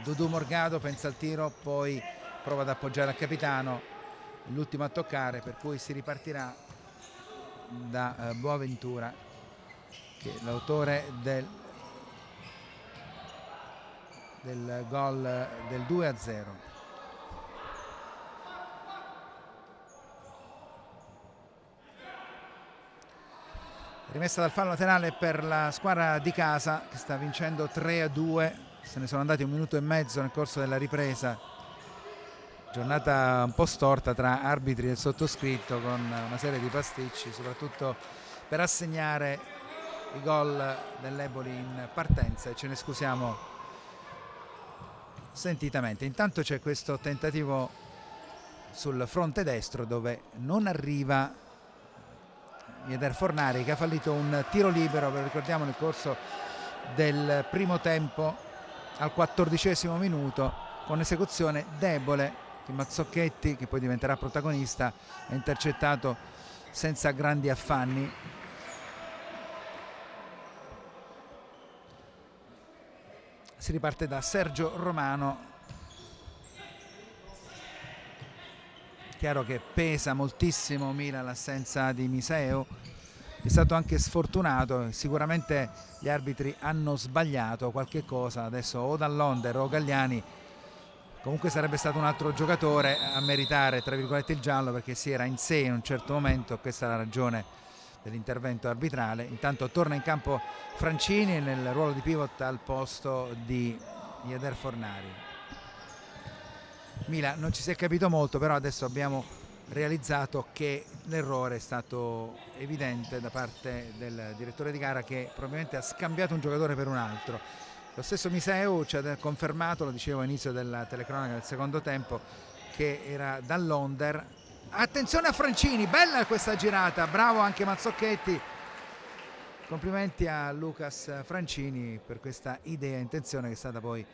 Dudu Morgado pensa al tiro, poi prova ad appoggiare al capitano, l'ultimo a toccare, per cui si ripartirà da Boaventura, che è l'autore del gol del 2-0. Rimessa dal fallo laterale per la squadra di casa, che sta vincendo 3-2. Se ne sono andati un minuto e mezzo nel corso della ripresa. Giornata un po' storta tra arbitri e sottoscritto, con una serie di pasticci, soprattutto per assegnare i gol dell'Eboli in partenza, e ce ne scusiamo sentitamente. Intanto c'è questo tentativo sul fronte destro, dove non arriva Eder Fornari, che ha fallito un tiro libero, ve lo ricordiamo, nel corso del primo tempo al 14° minuto, con esecuzione debole di Mazzocchetti, che poi diventerà protagonista, ha intercettato senza grandi affanni. Si riparte da Sergio Romano. Chiaro che pesa moltissimo Mila l'assenza di Miseu, è stato anche sfortunato, sicuramente gli arbitri hanno sbagliato qualche cosa, adesso o Dall'Onder o Galliani, comunque sarebbe stato un altro giocatore a meritare tra virgolette il giallo, perché si era in sé in un certo momento, questa è la ragione dell'intervento arbitrale. Intanto torna in campo Francini nel ruolo di pivot al posto di Eder Fornari. Mila, non ci si è capito molto, però adesso abbiamo realizzato che l'errore è stato evidente da parte del direttore di gara, che probabilmente ha scambiato un giocatore per un altro. Lo stesso Miseu ci ha confermato, lo dicevo all'inizio della telecronaca del secondo tempo, che era Dall'Onder. Attenzione a Francini, bella questa girata, bravo anche Mazzocchetti, complimenti a Lucas Francini per questa idea, intenzione che è stata poi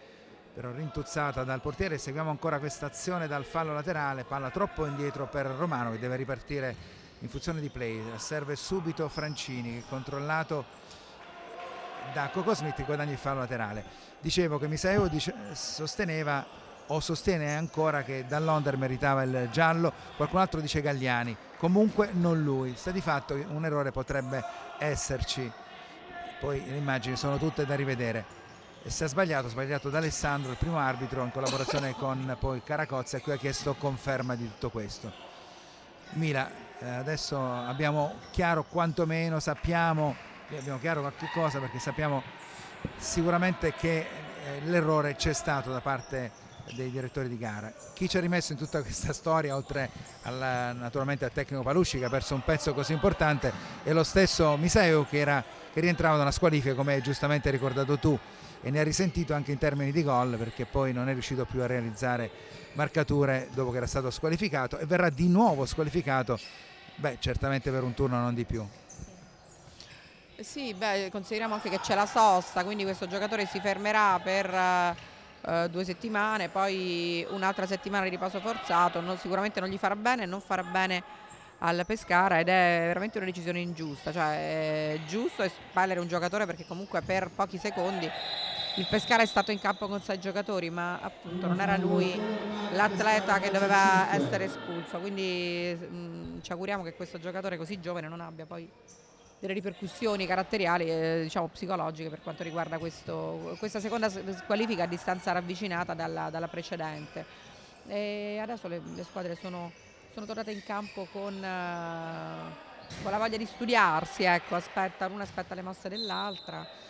però rintuzzata dal portiere. Seguiamo ancora questa azione dal fallo laterale, palla troppo indietro per Romano, che deve ripartire in funzione di play. Serve subito Francini, che è controllato da Coco Smith, che guadagna il fallo laterale. Dicevo che Miseu sosteneva o sostiene ancora che Dall'Onder meritava il giallo, qualcun altro dice Galliani, comunque non lui. Sta di fatto che un errore potrebbe esserci, poi le immagini sono tutte da rivedere. E se ha sbagliato D'Alessandro, il primo arbitro, in collaborazione con poi Caracozza, a cui ha chiesto conferma di tutto questo. Mila, adesso abbiamo chiaro, quantomeno sappiamo, abbiamo chiaro qualche cosa, perché sappiamo sicuramente che l'errore c'è stato da parte dei direttori di gara. Chi ci ha rimesso in tutta questa storia, oltre naturalmente al tecnico Palusci, che ha perso un pezzo così importante, è lo stesso Miseu, che rientrava da una squalifica, come hai giustamente ricordato tu, e ne ha risentito anche in termini di gol, perché poi non è riuscito più a realizzare marcature dopo che era stato squalificato, e verrà di nuovo squalificato, certamente per un turno, non di più. Sì, consideriamo anche che c'è la sosta, quindi questo giocatore si fermerà per 2 settimane, poi un'altra settimana di riposo forzato. Sicuramente non gli farà bene, non farà bene al Pescara, ed è veramente una decisione ingiusta. Cioè, è giusto espellere un giocatore, perché comunque per pochi secondi il Pescara è stato in campo con 6 giocatori, ma appunto non era lui l'atleta che doveva essere espulso, quindi ci auguriamo che questo giocatore così giovane non abbia poi delle ripercussioni caratteriali, diciamo psicologiche, per quanto riguarda questa seconda squalifica a distanza ravvicinata dalla precedente. E adesso le squadre sono tornate in campo con la voglia di studiarsi, ecco, l'una aspetta le mosse dell'altra.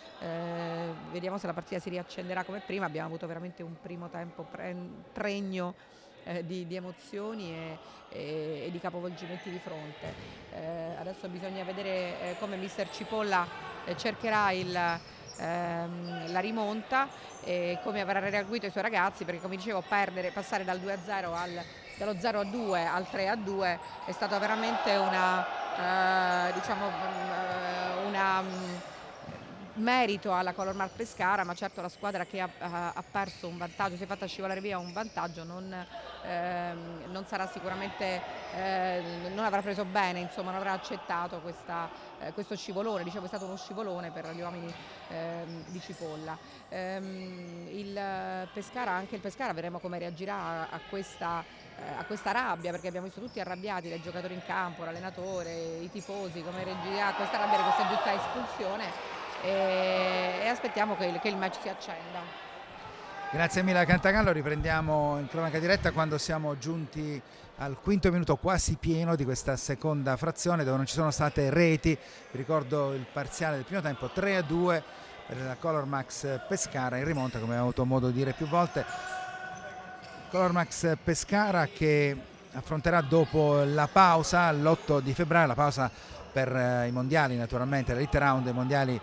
Vediamo se la partita si riaccenderà come prima. Abbiamo avuto veramente un primo tempo pregno di emozioni e di capovolgimenti di fronte. Adesso bisogna vedere come mister Cipolla cercherà la rimonta e come avrà reagito i suoi ragazzi, perché come dicevo passare dal 2-0 dallo 0-2 al 3-2 è stata veramente una merito alla Color Mark Pescara, ma certo la squadra che ha perso un vantaggio, si è fatta scivolare via un vantaggio, non sarà sicuramente, non avrà preso bene, insomma, non avrà accettato questo scivolone. Dicevo, è stato uno scivolone per gli uomini di Cipolla. Anche il Pescara, vedremo come reagirà a questa rabbia, perché abbiamo visto tutti arrabbiati, dai giocatori in campo, l'allenatore, i tifosi, come reagirà a questa rabbia, questa giusta espulsione. E aspettiamo che il match si accenda. Grazie mille a Cantagallo, riprendiamo in cronaca diretta quando siamo giunti al quinto minuto quasi pieno di questa seconda frazione, dove non ci sono state reti. Vi ricordo il parziale del primo tempo: 3-2 per la Color Max Pescara, in rimonta, come abbiamo avuto modo di dire più volte. Color Max Pescara che affronterà dopo la pausa, l'8 di febbraio, la pausa per i mondiali, naturalmente l'Elite Round dei mondiali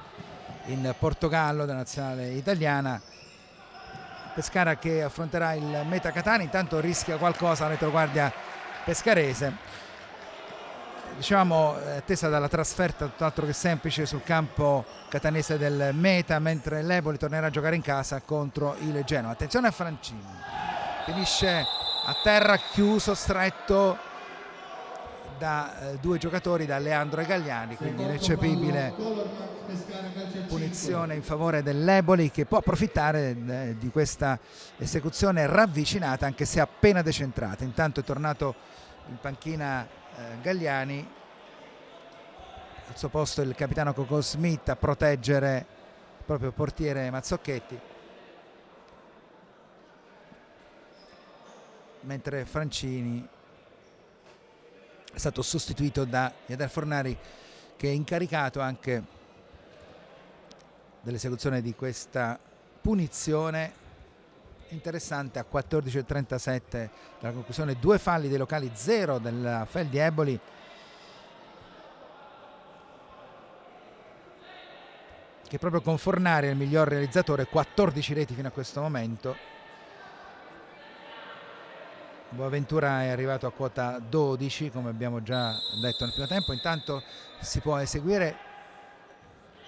in Portogallo della nazionale italiana, Pescara che affronterà il Meta Catania. Intanto rischia qualcosa la retroguardia pescarese, diciamo attesa dalla trasferta tutt'altro che semplice sul campo catanese del Meta, mentre l'Eboli tornerà a giocare in casa contro il Genoa. Attenzione a Francini, finisce a terra, chiuso, stretto da due giocatori, da Leandro e Gagliani, quindi ineccepibile punizione in favore dell'Eboli, che può approfittare di questa esecuzione ravvicinata anche se appena decentrata. Intanto è tornato in panchina Gagliani, al suo posto il capitano Coco Smith a proteggere il proprio portiere Mazzocchetti, mentre Francini è stato sostituito da Jader Fornari, che è incaricato anche dell'esecuzione di questa punizione interessante. A 14:37 dalla conclusione, 2 falli dei locali, 0 della Feldi Eboli. Che proprio con Fornari è il miglior realizzatore, 14 reti fino a questo momento. Boaventura è arrivato a quota 12, come abbiamo già detto nel primo tempo. Intanto si può eseguire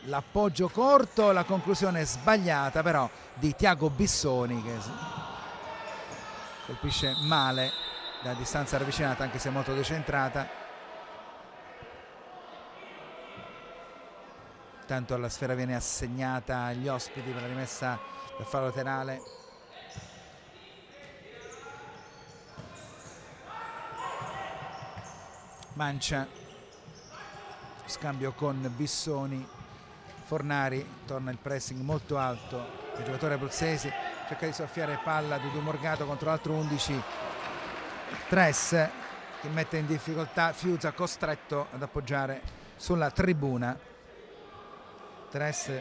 l'appoggio corto, la conclusione sbagliata però di Tiago Bissoni, che colpisce male da distanza ravvicinata anche se molto decentrata. Intanto la sfera viene assegnata agli ospiti per la rimessa del fallo laterale. Mancia, scambio con Bissoni. Fornari, torna il pressing molto alto, i giocatori abruzzesi, cerca di soffiare palla Dudu Morgado contro l'altro 11 Tres, che mette in difficoltà Fiuza, costretto ad appoggiare sulla tribuna. Tres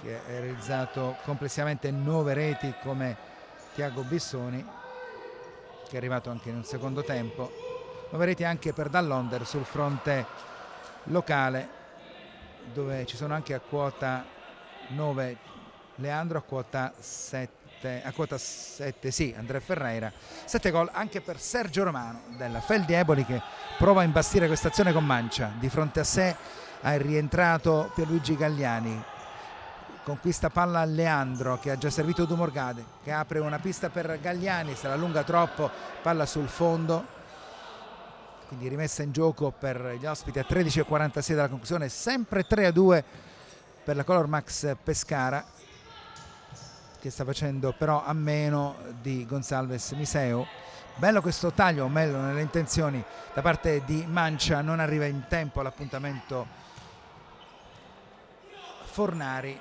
che ha realizzato complessivamente 9 reti come Tiago Bissoni, che è arrivato anche nel secondo tempo. 9 reti anche per Dall'Onder sul fronte locale, dove ci sono anche a quota 9 Leandro, a quota 7 sì, Andrea Ferreira. 7 gol anche per Sergio Romano della Feldi Eboli, che prova a imbastire questa azione con Mancia. Di fronte a sé ha rientrato Pierluigi Gagliani, conquista palla a Leandro, che ha già servito Du Morgade, che apre una pista per Gagliani, se la allunga troppo, palla sul fondo. Quindi rimessa in gioco per gli ospiti a 13:46 dalla conclusione, sempre 3-2 per la Color Max Pescara, che sta facendo però a meno di Gonzalez Miseo. Bello questo taglio, meglio nelle intenzioni da parte di Mancia, non arriva in tempo all'appuntamento Fornari.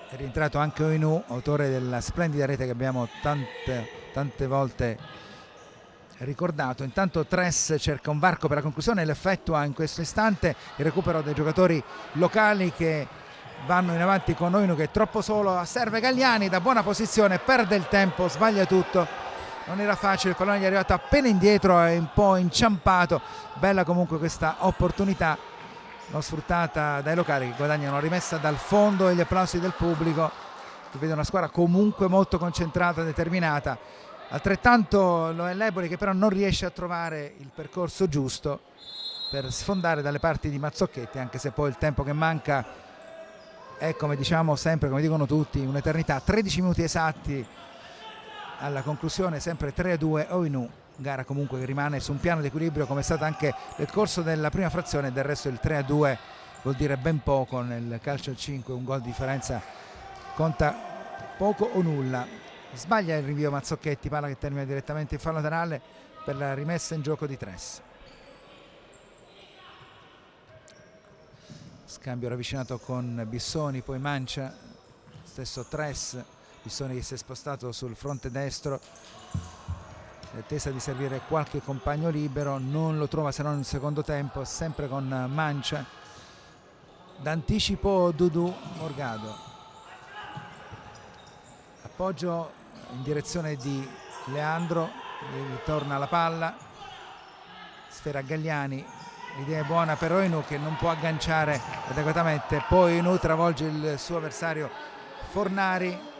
È rientrato anche Oinu, autore della splendida rete che abbiamo tante volte ricordato. Intanto Tres cerca un varco per la conclusione e l'effettua in questo istante. Il recupero dei giocatori locali che vanno in avanti con Oinu, che è troppo solo, serve Gagliani da buona posizione, perde il tempo, sbaglia tutto, non era facile, il pallone gli è arrivato appena indietro, è un po' inciampato. Bella comunque questa opportunità non sfruttata dai locali, che guadagnano la rimessa dal fondo e gli applausi del pubblico, che vede una squadra comunque molto concentrata, determinata. Altrettanto lo è l'Eboli, che però non riesce a trovare il percorso giusto per sfondare dalle parti di Mazzocchetti, anche se poi il tempo che manca è, come diciamo sempre, come dicono tutti, un'eternità. 13 minuti esatti alla conclusione, sempre 3-2 Oinu. Gara comunque che rimane su un piano di equilibrio, come è stata anche nel corso della prima frazione. Del resto il 3-2 vuol dire ben poco nel calcio al 5, un gol di differenza conta poco o nulla. Sbaglia il rinvio Mazzocchetti, palla che termina direttamente in fallo laterale per la rimessa in gioco di Tres. Scambio ravvicinato con Bissoni, poi Mancia, stesso Tres. Bissoni che si è spostato sul fronte destro, in attesa di servire qualche compagno libero, non lo trova se non nel secondo tempo, sempre con Mancia. D'anticipo Dudu Morgado, appoggio in direzione di Leandro, ritorna la palla, sfera Gagliani, l'idea è buona per Oinu, che non può agganciare adeguatamente, poi Oinu travolge il suo avversario Fornari.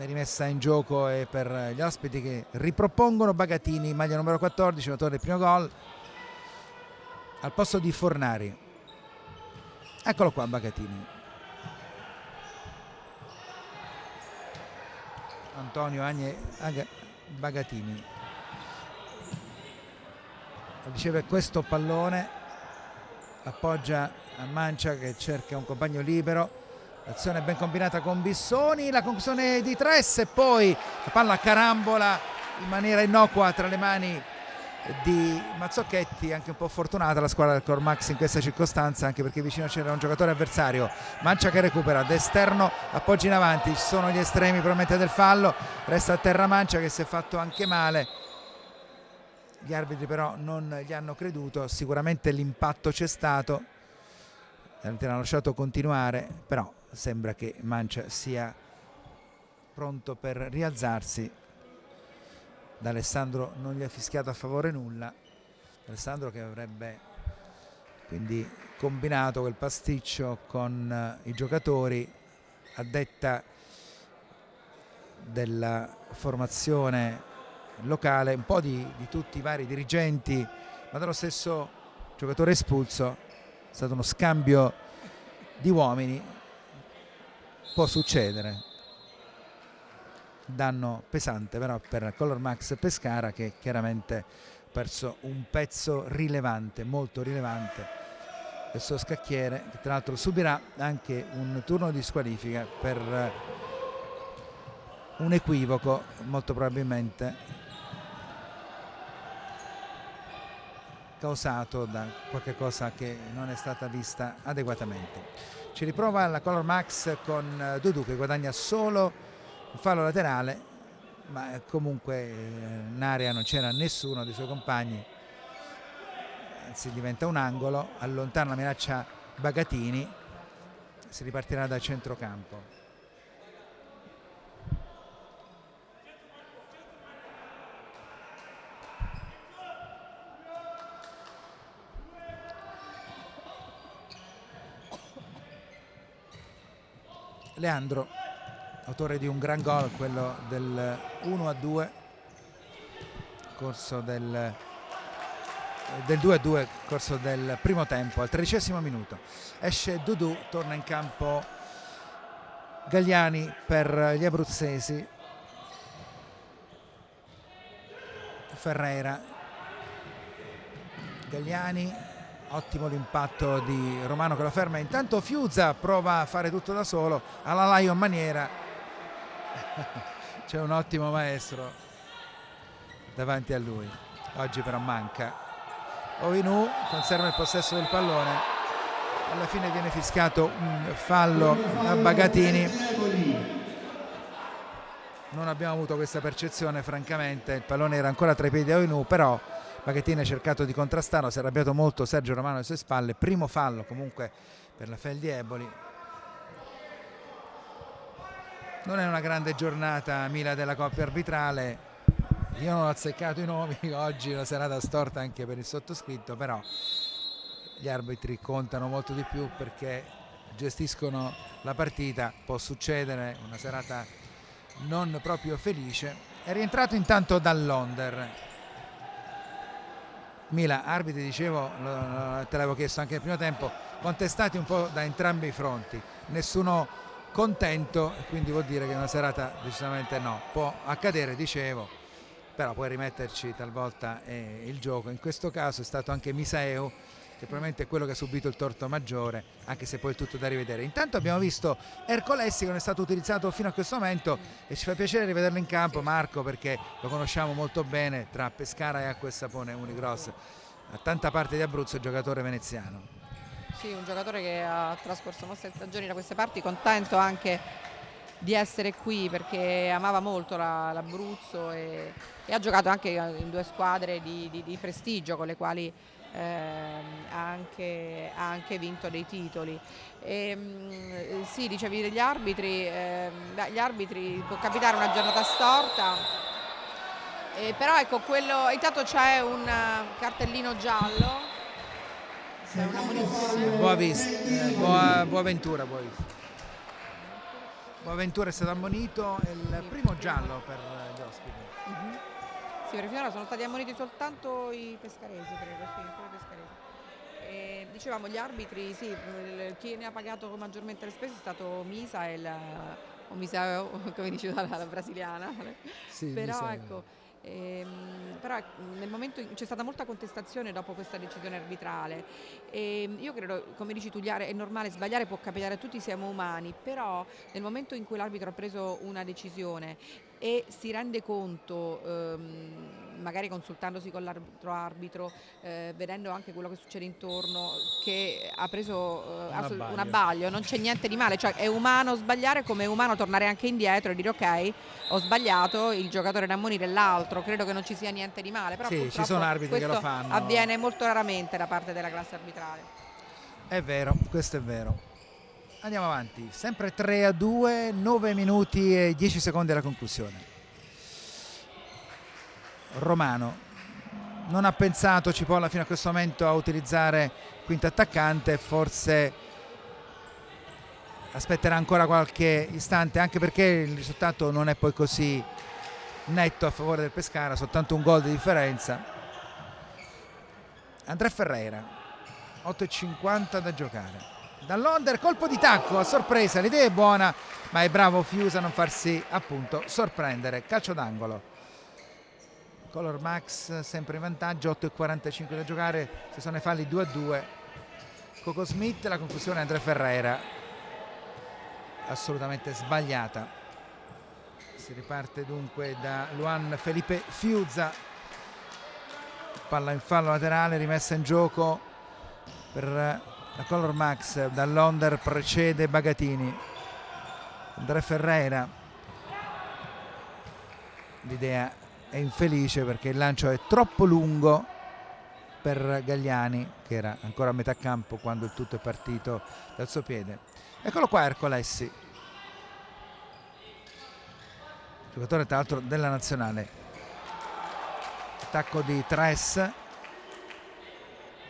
rimessa in gioco e per gli ospiti che ripropongono. Bagatini, maglia numero 14, autore del primo gol, al posto di Fornari. Eccolo qua Bagatini. Antonio Bagatini riceve questo pallone, appoggia a Mancia che cerca un compagno libero. L'azione ben combinata con Bissoni, la conclusione di Tress e poi la palla a carambola in maniera innocua tra le mani di Mazzocchetti. Anche un po' fortunata la squadra del Colormax in questa circostanza, anche perché vicino c'era un giocatore avversario. Mancia che recupera d'esterno, appoggia in avanti, ci sono gli estremi probabilmente del fallo, resta a terra Mancia che si è fatto anche male. Gli arbitri però non gli hanno creduto, sicuramente l'impatto c'è stato, l'hanno lasciato continuare, però sembra che Mancia sia pronto per rialzarsi. D'Alessandro non gli ha fischiato a favore nulla. Alessandro che avrebbe quindi combinato quel pasticcio con i giocatori a detta della formazione locale, un po' di tutti i vari dirigenti, ma dello stesso giocatore espulso. È stato uno scambio di uomini, può succedere. Danno pesante però per Colormax Pescara, che chiaramente ha perso un pezzo rilevante, molto rilevante, del suo scacchiere, che tra l'altro subirà anche un turno di squalifica per un equivoco, molto probabilmente causato da qualche cosa che non è stata vista adeguatamente. Ci riprova la Colormax con Dudu che guadagna solo un fallo laterale, ma comunque in area non c'era nessuno dei suoi compagni, anzi diventa un angolo, allontana la minaccia Bagatini, si ripartirà da centrocampo. Leandro, autore di un gran gol, quello del 1-2, corso del 2-2, corso del primo tempo. Al 13° minuto esce Dudu, torna in campo Gagliani per gli abruzzesi. Ferreira, Gagliani, ottimo l'impatto di Romano che lo ferma. Intanto Fiuza prova a fare tutto da solo alla Lion maniera. C'è un ottimo maestro davanti a lui, oggi però manca. Ovinu conserva il possesso del pallone, alla fine viene fischiato un fallo a Bagatini. Non abbiamo avuto questa percezione francamente, il pallone era ancora tra i piedi di Ovinu, però Bagatini ha cercato di contrastare, si è arrabbiato molto Sergio Romano alle sue spalle. Primo fallo comunque per la Fel di Eboli. Non è una grande giornata Mila della coppia arbitrale, io non ho azzeccato i nomi, oggi è una serata storta anche per il sottoscritto, però gli arbitri contano molto di più perché gestiscono la partita. Può succedere una serata non proprio felice. È rientrato intanto dall'Onder Mila, arbitri, dicevo, te l'avevo chiesto anche nel primo tempo, contestati un po' da entrambi i fronti, nessuno contento, quindi vuol dire che una serata decisamente no. Può accadere, dicevo, però puoi rimetterci talvolta il gioco. In questo caso è stato anche Misaeu, che probabilmente è quello che ha subito il torto maggiore, anche se poi è tutto da rivedere. Intanto abbiamo visto Ercolessi, che non è stato utilizzato fino a questo momento, e ci fa piacere rivederlo in campo, Marco, perché lo conosciamo molto bene, tra Pescara e Acqua e Sapone Unicross, a tanta parte di Abruzzo, giocatore veneziano. Sì, un giocatore che ha trascorso molte stagioni da queste parti, contento anche di essere qui perché amava molto l'Abruzzo e ha giocato anche in due squadre di prestigio con le quali ha anche vinto dei titoli. Sì, dicevi degli arbitri, gli arbitri può capitare una giornata storta, però ecco, quello, intanto c'è un cartellino giallo, c'è una munizione. Boavista, Boaventura, Boaventura è stato ammonito, è il primo giallo per gli ospiti. Sì, perché finora sono stati ammoniti soltanto i pescaresi, credo, sì, solo i pescaresi. E dicevamo gli arbitri, sì, chi ne ha pagato maggiormente le spese è stato Misa o Misa, come diceva la brasiliana. Sì, Però Misa. ecco, però nel momento c'è stata molta contestazione dopo questa decisione arbitrale e io credo, come dici tu, è normale, sbagliare può capitare a tutti, siamo umani, però nel momento in cui l'arbitro ha preso una decisione e si rende conto, magari consultandosi con l'altro arbitro, vedendo anche quello che succede intorno, che ha preso un abbaglio, non c'è niente di male, cioè è umano sbagliare come è umano tornare anche indietro e dire ok, ho sbagliato, il giocatore da ammonire è l'altro, credo che non ci sia niente di male, però sì, ci sono arbitri che lo fanno. Avviene molto raramente da parte della classe arbitrale. È vero, questo è vero. Andiamo avanti, sempre 3-2, 9 minuti e 10 secondi alla conclusione. Romano non ha pensato Cipolla fino a questo momento a utilizzare quinto attaccante, forse aspetterà ancora qualche istante, anche perché il risultato non è poi così netto a favore del Pescara, soltanto un gol di differenza. André Ferreira, 8,50 da giocare. Dall'Onder, colpo di tacco a sorpresa, l'idea è buona, ma è bravo Fiusa a non farsi appunto sorprendere. Calcio d'angolo. Color Max sempre in vantaggio, 8,45 da giocare, ci sono i falli 2-2. Coco Smith, la conclusione André Ferreira, assolutamente sbagliata. Si riparte dunque da Luan Felipe Fiuza, palla in fallo laterale, rimessa in gioco per la Color Max. Dall'Onder precede Bagatini. André Ferreira, l'idea è infelice perché il lancio è troppo lungo per Gagliani, che era ancora a metà campo quando il tutto è partito dal suo piede. Eccolo qua Ercolessi, giocatore tra l'altro della nazionale. Attacco di Tres,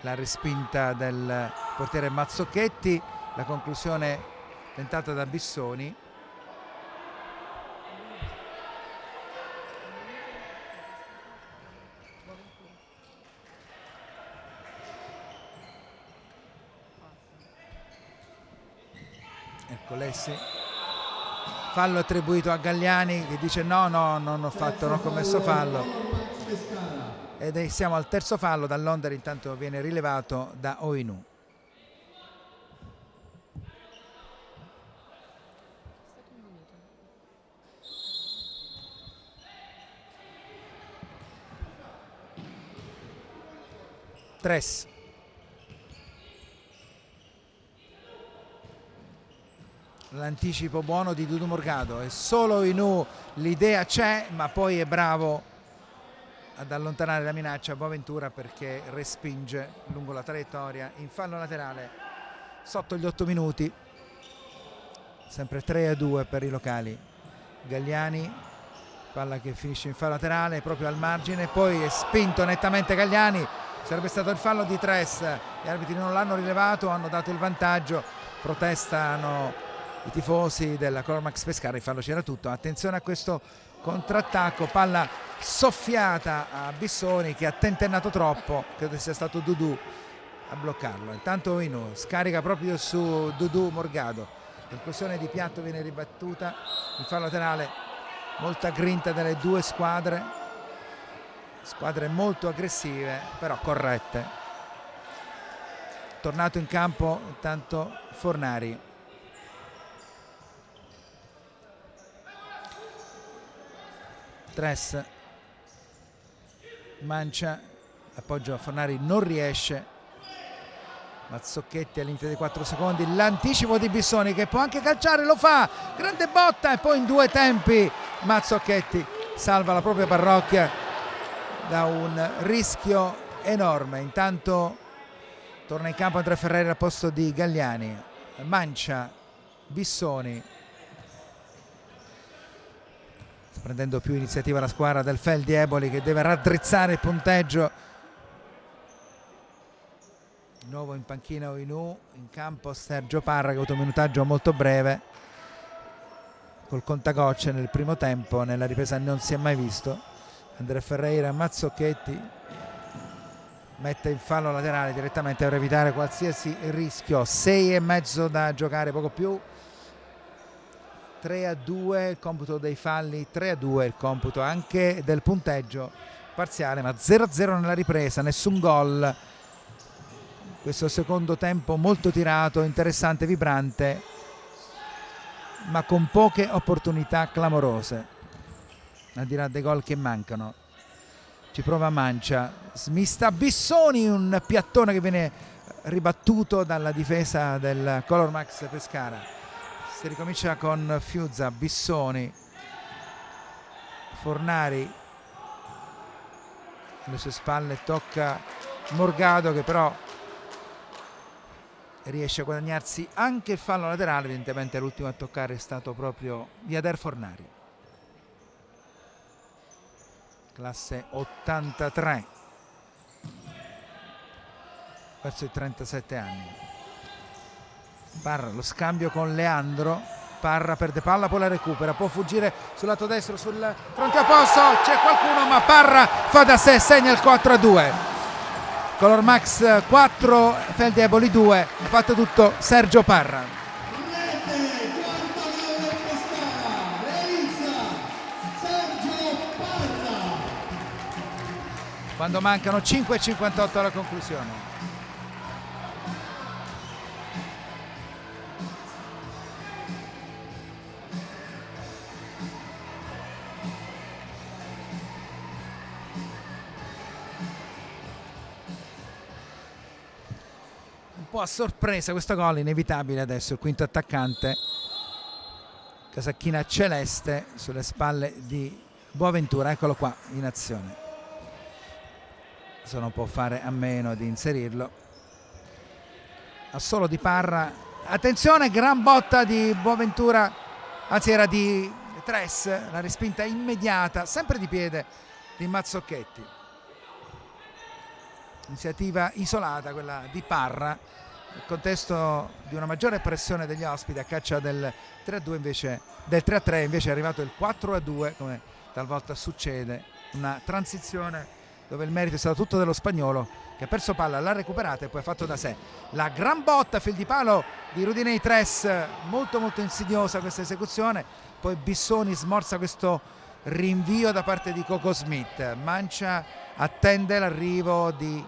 la respinta del portiere Mazzocchetti, la conclusione tentata da Bissoni. Ercolessi, fallo attribuito a Gagliani che dice no, non ho commesso fallo, ed siamo al terzo fallo. Dall'Onder intanto viene rilevato da Oinu. Tres, l'anticipo buono di Dudu Morgado, è solo Oinu, l'idea c'è, ma poi è bravo ad allontanare la minaccia Boaventura perché respinge lungo la traiettoria in fallo laterale sotto gli 8 minuti. Sempre 3-2 per i locali. Gagliani, palla che finisce in fallo laterale proprio al margine, poi è spinto nettamente Gagliani, sarebbe stato il fallo di Tres, gli arbitri non l'hanno rilevato, hanno dato il vantaggio, protestano i tifosi della Cormax Pescara, il fallo c'era tutto. Attenzione a questo contrattacco, palla soffiata a Bissoni che ha tentennato troppo, credo sia stato Dudu a bloccarlo. Intanto Oinu scarica proprio su Dudu Morgado, conclusione di piatto viene ribattuta, il fallo laterale, molta grinta delle due squadre molto aggressive però corrette. Tornato in campo intanto Fornari. Tres, mancia, appoggio a Fornari, non riesce. Mazzocchetti al limite dei 4 secondi, l'anticipo di Bissoni che può anche calciare, lo fa, grande botta e poi in due tempi Mazzocchetti salva la propria parrocchia da un rischio enorme. Intanto torna in campo Andrea Ferreira al posto di Gagliani, mancia Bissoni, sta prendendo più iniziativa la squadra del Feldi Eboli che deve raddrizzare il punteggio. Di nuovo in panchina Oinu, in campo Sergio Parra che ha avuto un minutaggio molto breve. col contagocce nel primo tempo, nella ripresa non si è mai visto. Andrea Ferreira, Mazzocchetti mette il fallo laterale direttamente per evitare qualsiasi rischio. 6,5 da giocare, poco più. 3-2 il computo dei falli, 3-2 il computo anche del punteggio parziale, ma 0-0 nella ripresa, nessun gol. Questo secondo tempo molto tirato, interessante, vibrante, ma con poche opportunità clamorose, al di là dei gol che mancano. Ci prova Mancia, smista Bissoni, un piattone che viene ribattuto dalla difesa del Color Max Pescara. Si ricomincia con Fiuzza, Bissoni, Fornari alle sue spalle, tocca Morgado che però riesce a guadagnarsi anche il fallo laterale. Evidentemente l'ultimo a toccare è stato proprio Yader Fornari, classe 83, verso i 37 anni. Parra, lo scambio con Leandro, Parra perde palla, poi la recupera, può fuggire sul lato destro, sul fronte opposto, c'è qualcuno ma Parra fa da sé, segna il 4-2. Color Max 4, Feldeboli 2, ha fatto tutto Sergio Parra. Rete, quarta gol del Pescara, realizza Sergio Parra. Quando mancano 5,58 alla conclusione. A sorpresa questo gol, inevitabile adesso il quinto attaccante, casacchina celeste sulle spalle di Boaventura, eccolo qua in azione. Non può fare a meno di inserirlo a solo di Parra. Attenzione, gran botta di Boaventura, anzi era di Tres, la respinta immediata sempre di piede di Mazzocchetti. Iniziativa isolata quella di Parra nel contesto di una maggiore pressione degli ospiti a caccia del 3-2 invece del 3-3, invece è arrivato il 4-2, come talvolta succede, una transizione dove il merito è stato tutto dello spagnolo che ha perso palla, l'ha recuperata e poi ha fatto da sé. La gran botta, fil di palo di Rudinei Tres, molto molto insidiosa questa esecuzione, poi Bissoni smorza questo rinvio da parte di Coco Smith. Mancia attende l'arrivo di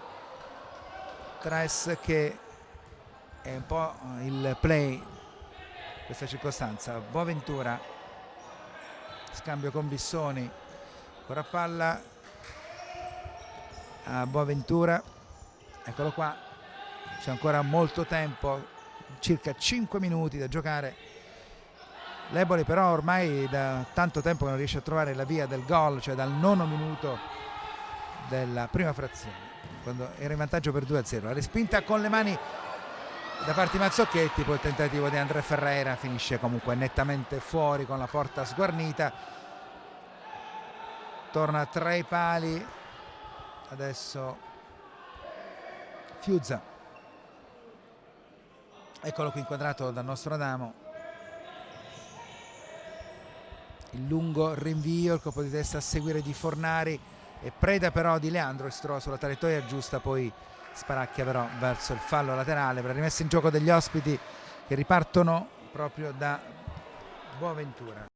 Tres che è un po' il play in questa circostanza. Boaventura, scambio con Bissoni, ancora palla a Boaventura, eccolo qua, c'è ancora molto tempo, circa 5 minuti da giocare. L'Eboli però ormai da tanto tempo che non riesce a trovare la via del gol, cioè dal 9° minuto della prima frazione, quando era in vantaggio per 2-0. La respinta con le mani da parte di Mazzocchetti, poi il tentativo di Andrea Ferreira finisce comunque nettamente fuori con la porta sguarnita. Torna tra i pali adesso Fiuzza, eccolo qui inquadrato dal nostro Adamo. Il lungo rinvio, il colpo di testa a seguire di Fornari e preda però di Leandro, si trova sulla traiettoria giusta, poi sparacchia però verso il fallo laterale per la rimessa in gioco degli ospiti che ripartono proprio da Boaventura.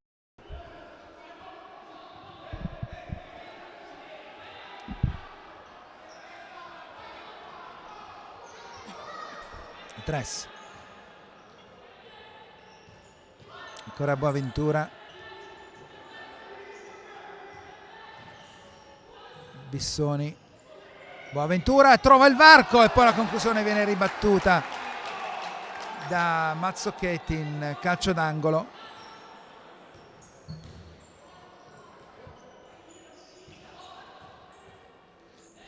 Tres, ancora Boaventura, Bissoni, Boaventura trova il varco e poi la conclusione viene ribattuta da Mazzocchetti in calcio d'angolo.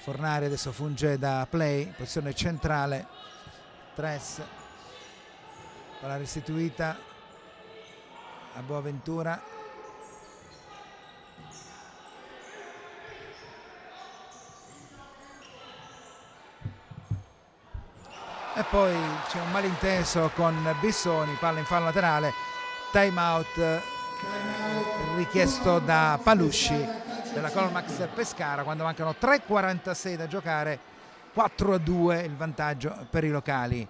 Fornari adesso funge da play, posizione centrale. Tres, palla restituita a Boaventura, e poi c'è un malinteso con Bissoni, palla in fallo laterale, time out richiesto da Palusci della Color Max Pescara quando mancano 3,46 da giocare. 4-2 il vantaggio per i locali.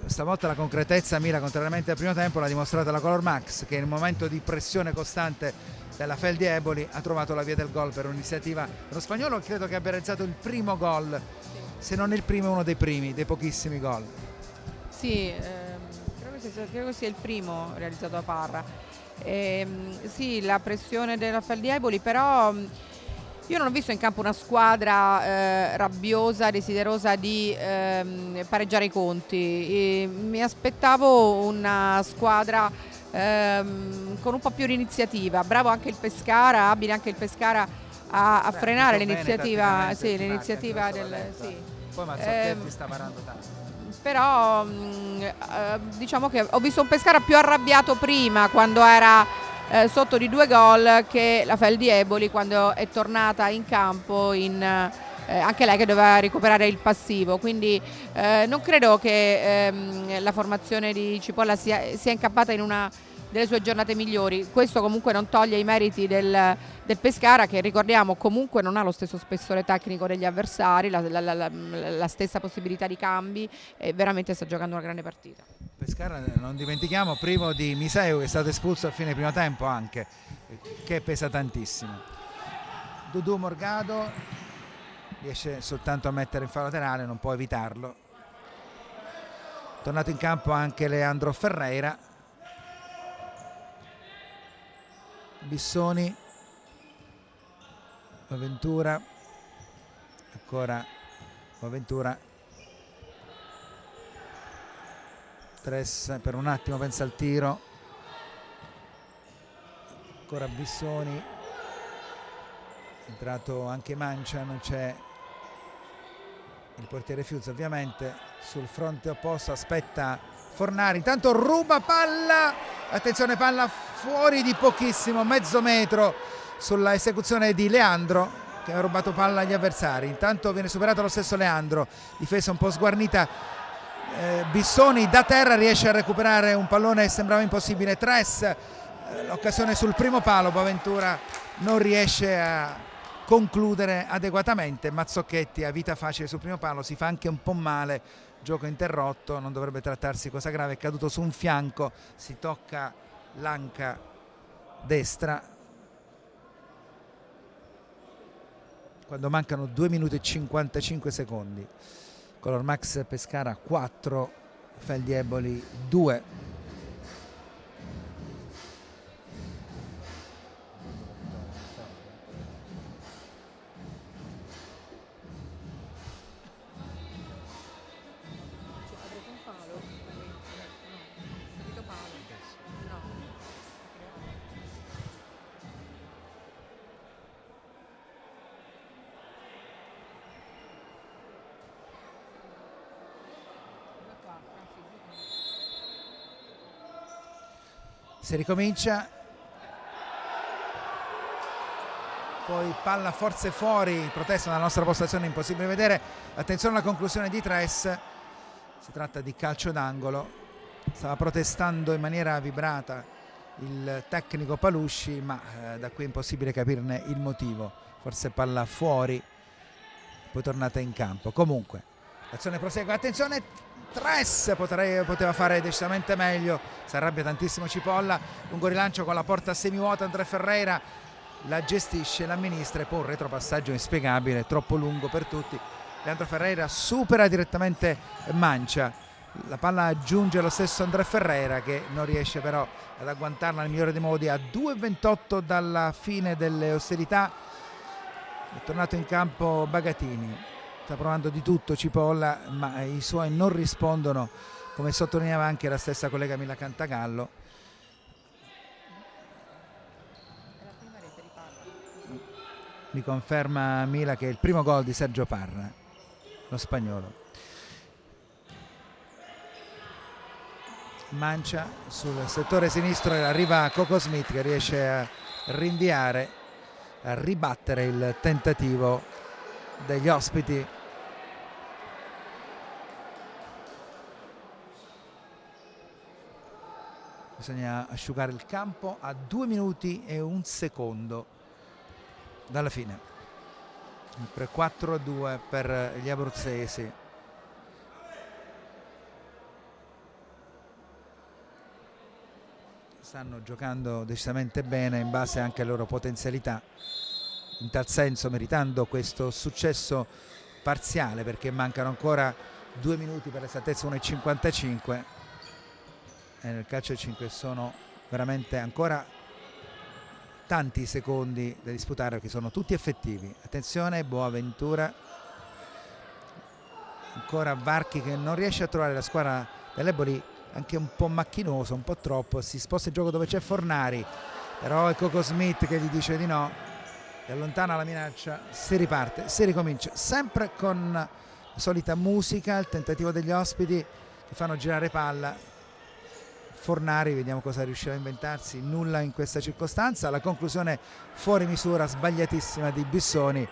Stavolta la concretezza Mila, contrariamente al primo tempo, l'ha dimostrata la Color Max, che in un momento di pressione costante della Feldi Eboli ha trovato la via del gol per un'iniziativa dello spagnolo. Credo che abbia realizzato il primo gol, se non il primo, uno dei primi, dei pochissimi gol. Sì, credo che sia il primo realizzato da Parra. Sì, la pressione della Feldi Eboli, però io non ho visto in campo una squadra rabbiosa, desiderosa di pareggiare i conti. Mi aspettavo una squadra con un po' più di iniziativa. Bravo anche il Pescara, abile anche il Pescara a frenare l'iniziativa. Sì, l'iniziativa del... Sì. Poi Mazzacchetti sta parando tanto. Però diciamo che ho visto un Pescara più arrabbiato prima, quando era sotto di 2 gol, che la Feldi Eboli quando è tornata in campo, anche lei che doveva recuperare il passivo. Quindi non credo che la formazione di Cipolla sia incappata in una delle sue giornate migliori. Questo comunque non toglie i meriti del Pescara, che ricordiamo comunque non ha lo stesso spessore tecnico degli avversari, la stessa possibilità di cambi, e veramente sta giocando una grande partita. Pescara, non dimentichiamo, privo di Miseu, che è stato espulso a fine primo tempo anche, che pesa tantissimo. Dudu Morgado riesce soltanto a mettere in fallo laterale, non può evitarlo. Tornato in campo anche Leandro Ferreira. Bissoni, Boaventura, ancora Boaventura, Tres per un attimo pensa al tiro, ancora Bissoni, entrato anche Mancia, non c'è il portiere Fiuzza ovviamente. Sul fronte opposto aspetta Fornari, intanto ruba palla, attenzione, palla fuori di pochissimo, mezzo metro, sulla esecuzione di Leandro, che ha rubato palla agli avversari. Intanto viene superato lo stesso Leandro, difesa un po' sguarnita. Bissoni da terra riesce a recuperare un pallone che sembrava impossibile. Tres, l'occasione sul primo palo, Boaventura non riesce a concludere adeguatamente. Mazzocchetti ha vita facile sul primo palo, si fa anche un po' male, gioco interrotto, non dovrebbe trattarsi cosa grave, è caduto su un fianco, si tocca l'anca destra quando mancano 2 minuti e 55 secondi. Color Max Pescara 4, Feldi Eboli 2. Si ricomincia, poi palla forse fuori, protesta dalla nostra postazione, impossibile vedere. Attenzione alla conclusione di Tres, si tratta di calcio d'angolo, stava protestando in maniera vibrata il tecnico Palusci, ma da qui è impossibile capirne il motivo. Forse palla fuori, poi tornata in campo. Comunque l'azione prosegue, attenzione, Tres poteva fare decisamente meglio, si arrabbia tantissimo Cipolla, lungo rilancio con la porta semivuota, Andrea Ferreira la gestisce, l'amministra e poi un retropassaggio inspiegabile, troppo lungo per tutti. Leandro Ferreira supera direttamente Mancia, la palla giunge lo stesso Andrea Ferreira, che non riesce però ad agguantarla nel migliore dei modi. A 2:28 dalla fine delle ostilità è tornato in campo Bagatini. Sta provando di tutto Cipolla, ma i suoi non rispondono, come sottolineava anche la stessa collega Mila Cantagallo. Mi conferma Mila che è il primo gol di Sergio Parra, lo spagnolo. Mancia sul settore sinistro, arriva Coco Smith che riesce a rinviare, a ribattere il tentativo degli ospiti. bisogna asciugare il campo a 2 minuti e 1 secondo dalla fine. Per 4-2 per gli abruzzesi. Stanno giocando decisamente bene in base anche alle loro potenzialità, in tal senso meritando questo successo parziale, perché mancano ancora 2 minuti, per l'esattezza 1:55, e nel calcio a 5 sono veramente ancora tanti secondi da disputare, perché sono tutti effettivi. Attenzione, Boaventura, ancora Varchi che non riesce a trovare la squadra dell'Eboli, anche un po' macchinoso, un po' troppo, si sposta il gioco dove c'è Fornari, però è Coco Smith che gli dice di no e allontana la minaccia. Si riparte, si ricomincia sempre con la solita musica, il tentativo degli ospiti che fanno girare palla. Fornari, vediamo cosa riuscirà a inventarsi, nulla in questa circostanza. La conclusione fuori misura, sbagliatissima di Bissoni,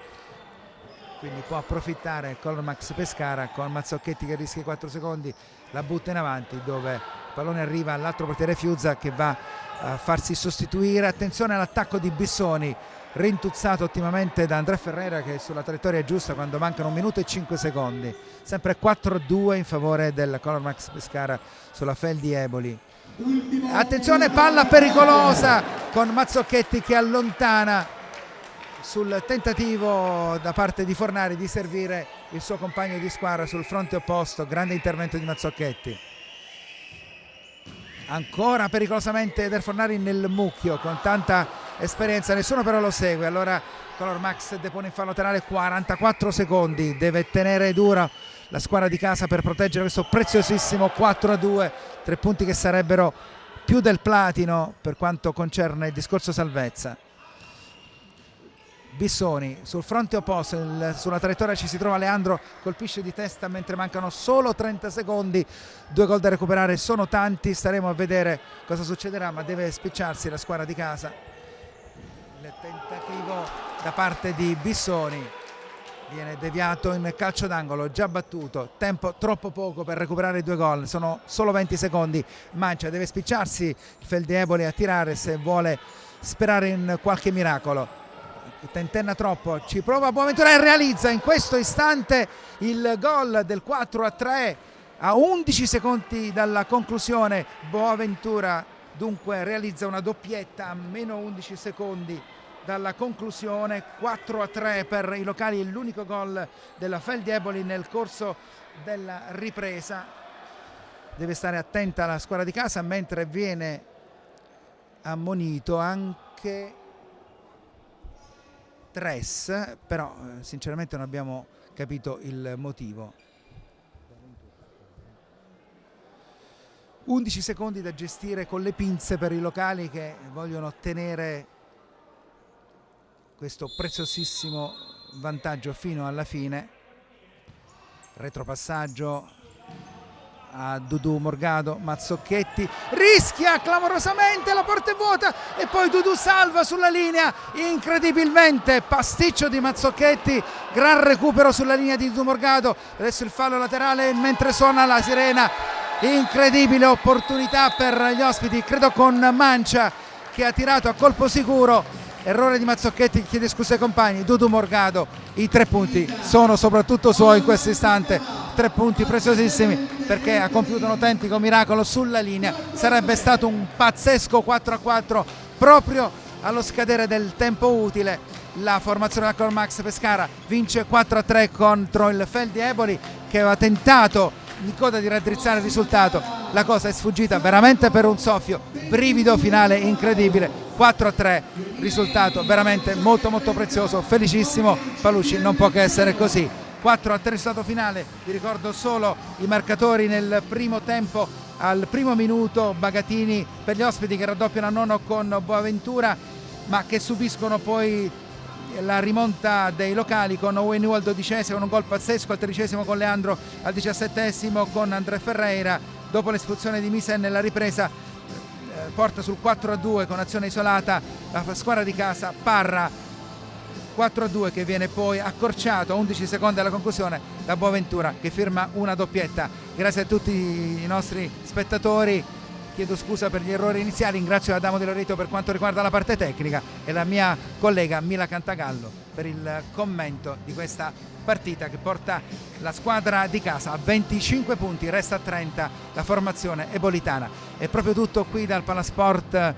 quindi può approfittare il Color Max Pescara con Mazzocchetti che rischia 4 secondi, la butta in avanti dove il pallone arriva all'altro portiere Fiuzza che va a farsi sostituire. Attenzione all'attacco di Bissoni, rintuzzato ottimamente da Andrea Ferreira, che è sulla traiettoria giusta quando mancano 1 minuto e 5 secondi. Sempre 4-2 in favore del Color Max Pescara sulla Feldi Eboli. Attenzione, palla pericolosa con Mazzocchetti che allontana sul tentativo da parte di Fornari di servire il suo compagno di squadra sul fronte opposto. Grande intervento di Mazzocchetti, ancora pericolosamente del Fornari nel mucchio con tanta esperienza, nessuno però lo segue. Allora Color Max depone in fallo laterale, 44 secondi, deve tenere dura la squadra di casa per proteggere questo preziosissimo 4-2, 3 punti che sarebbero più del platino per quanto concerne il discorso salvezza. Bissoni sul fronte opposto, sulla traiettoria ci si trova Leandro, colpisce di testa mentre mancano solo 30 secondi, 2 gol da recuperare sono tanti, staremo a vedere cosa succederà, ma deve spicciarsi la squadra di casa. Il tentativo da parte di Bissoni viene deviato in calcio d'angolo, già battuto, tempo troppo poco per recuperare 2 gol, sono solo 20 secondi. Mancia, deve spicciarsi il Feldi Eboli a tirare se vuole sperare in qualche miracolo. Tentenna troppo, ci prova Boaventura e realizza in questo istante il gol del 4-3 a 11 secondi dalla conclusione. Boaventura dunque realizza una doppietta a meno 11 secondi dalla conclusione, 4-3 per i locali, è l'unico gol della Feldi Eboli nel corso della ripresa. Deve stare attenta la squadra di casa, mentre viene ammonito anche Tres, però sinceramente non abbiamo capito il motivo. 11 secondi da gestire con le pinze per i locali che vogliono ottenere questo preziosissimo vantaggio fino alla fine. Retropassaggio a Dudu Morgado, Mazzocchetti rischia clamorosamente, la porta è vuota e poi Dudu salva sulla linea, incredibilmente pasticcio di Mazzocchetti, gran recupero sulla linea di Dudu Morgado. Adesso il fallo laterale mentre suona la sirena, incredibile opportunità per gli ospiti, credo con Mancia che ha tirato a colpo sicuro. Errore di Mazzocchetti, chiede scusa ai compagni. Dudu Morgado, i 3 punti sono soprattutto suoi in questo istante, 3 punti preziosissimi perché ha compiuto un autentico miracolo sulla linea. Sarebbe stato un pazzesco 4-4 proprio allo scadere del tempo utile. La formazione della Color Max Pescara vince 4-3 contro il Feldi Eboli che aveva tentato in coda di raddrizzare il risultato. La cosa è sfuggita veramente per un soffio, brivido finale incredibile, 4-3, risultato veramente molto molto prezioso, felicissimo Palucci, non può che essere così. 4-3 risultato finale, vi ricordo solo i marcatori nel primo tempo. Al primo minuto Bagatini per gli ospiti che raddoppiano a nono con Boaventura, ma che subiscono poi la rimonta dei locali con Owen New al 12esimo con un gol pazzesco, al 13esimo con Leandro, al 17esimo con Andrea Ferreira. Dopo l'espulsione di Misen nella ripresa porta sul 4-2 con azione isolata la squadra di casa. Parra 4-2 che viene poi accorciato a 11 secondi dalla conclusione da Boaventura che firma una doppietta. Grazie a tutti i nostri spettatori chiedo scusa per gli errori iniziali, ringrazio Adamo De Loreto per quanto riguarda la parte tecnica e la mia collega Mila Cantagallo per il commento di questa partita che porta la squadra di casa a 25 punti, resta a 30 la formazione ebolitana. È proprio tutto qui dal Palasport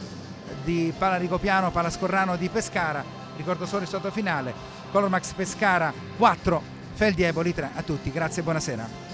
di Pala Rigopiano, Palascorrano di Pescara. Ricordo solo il risultato finale: Colormax Pescara 4, Feldi Eboli 3. A tutti, grazie e buonasera.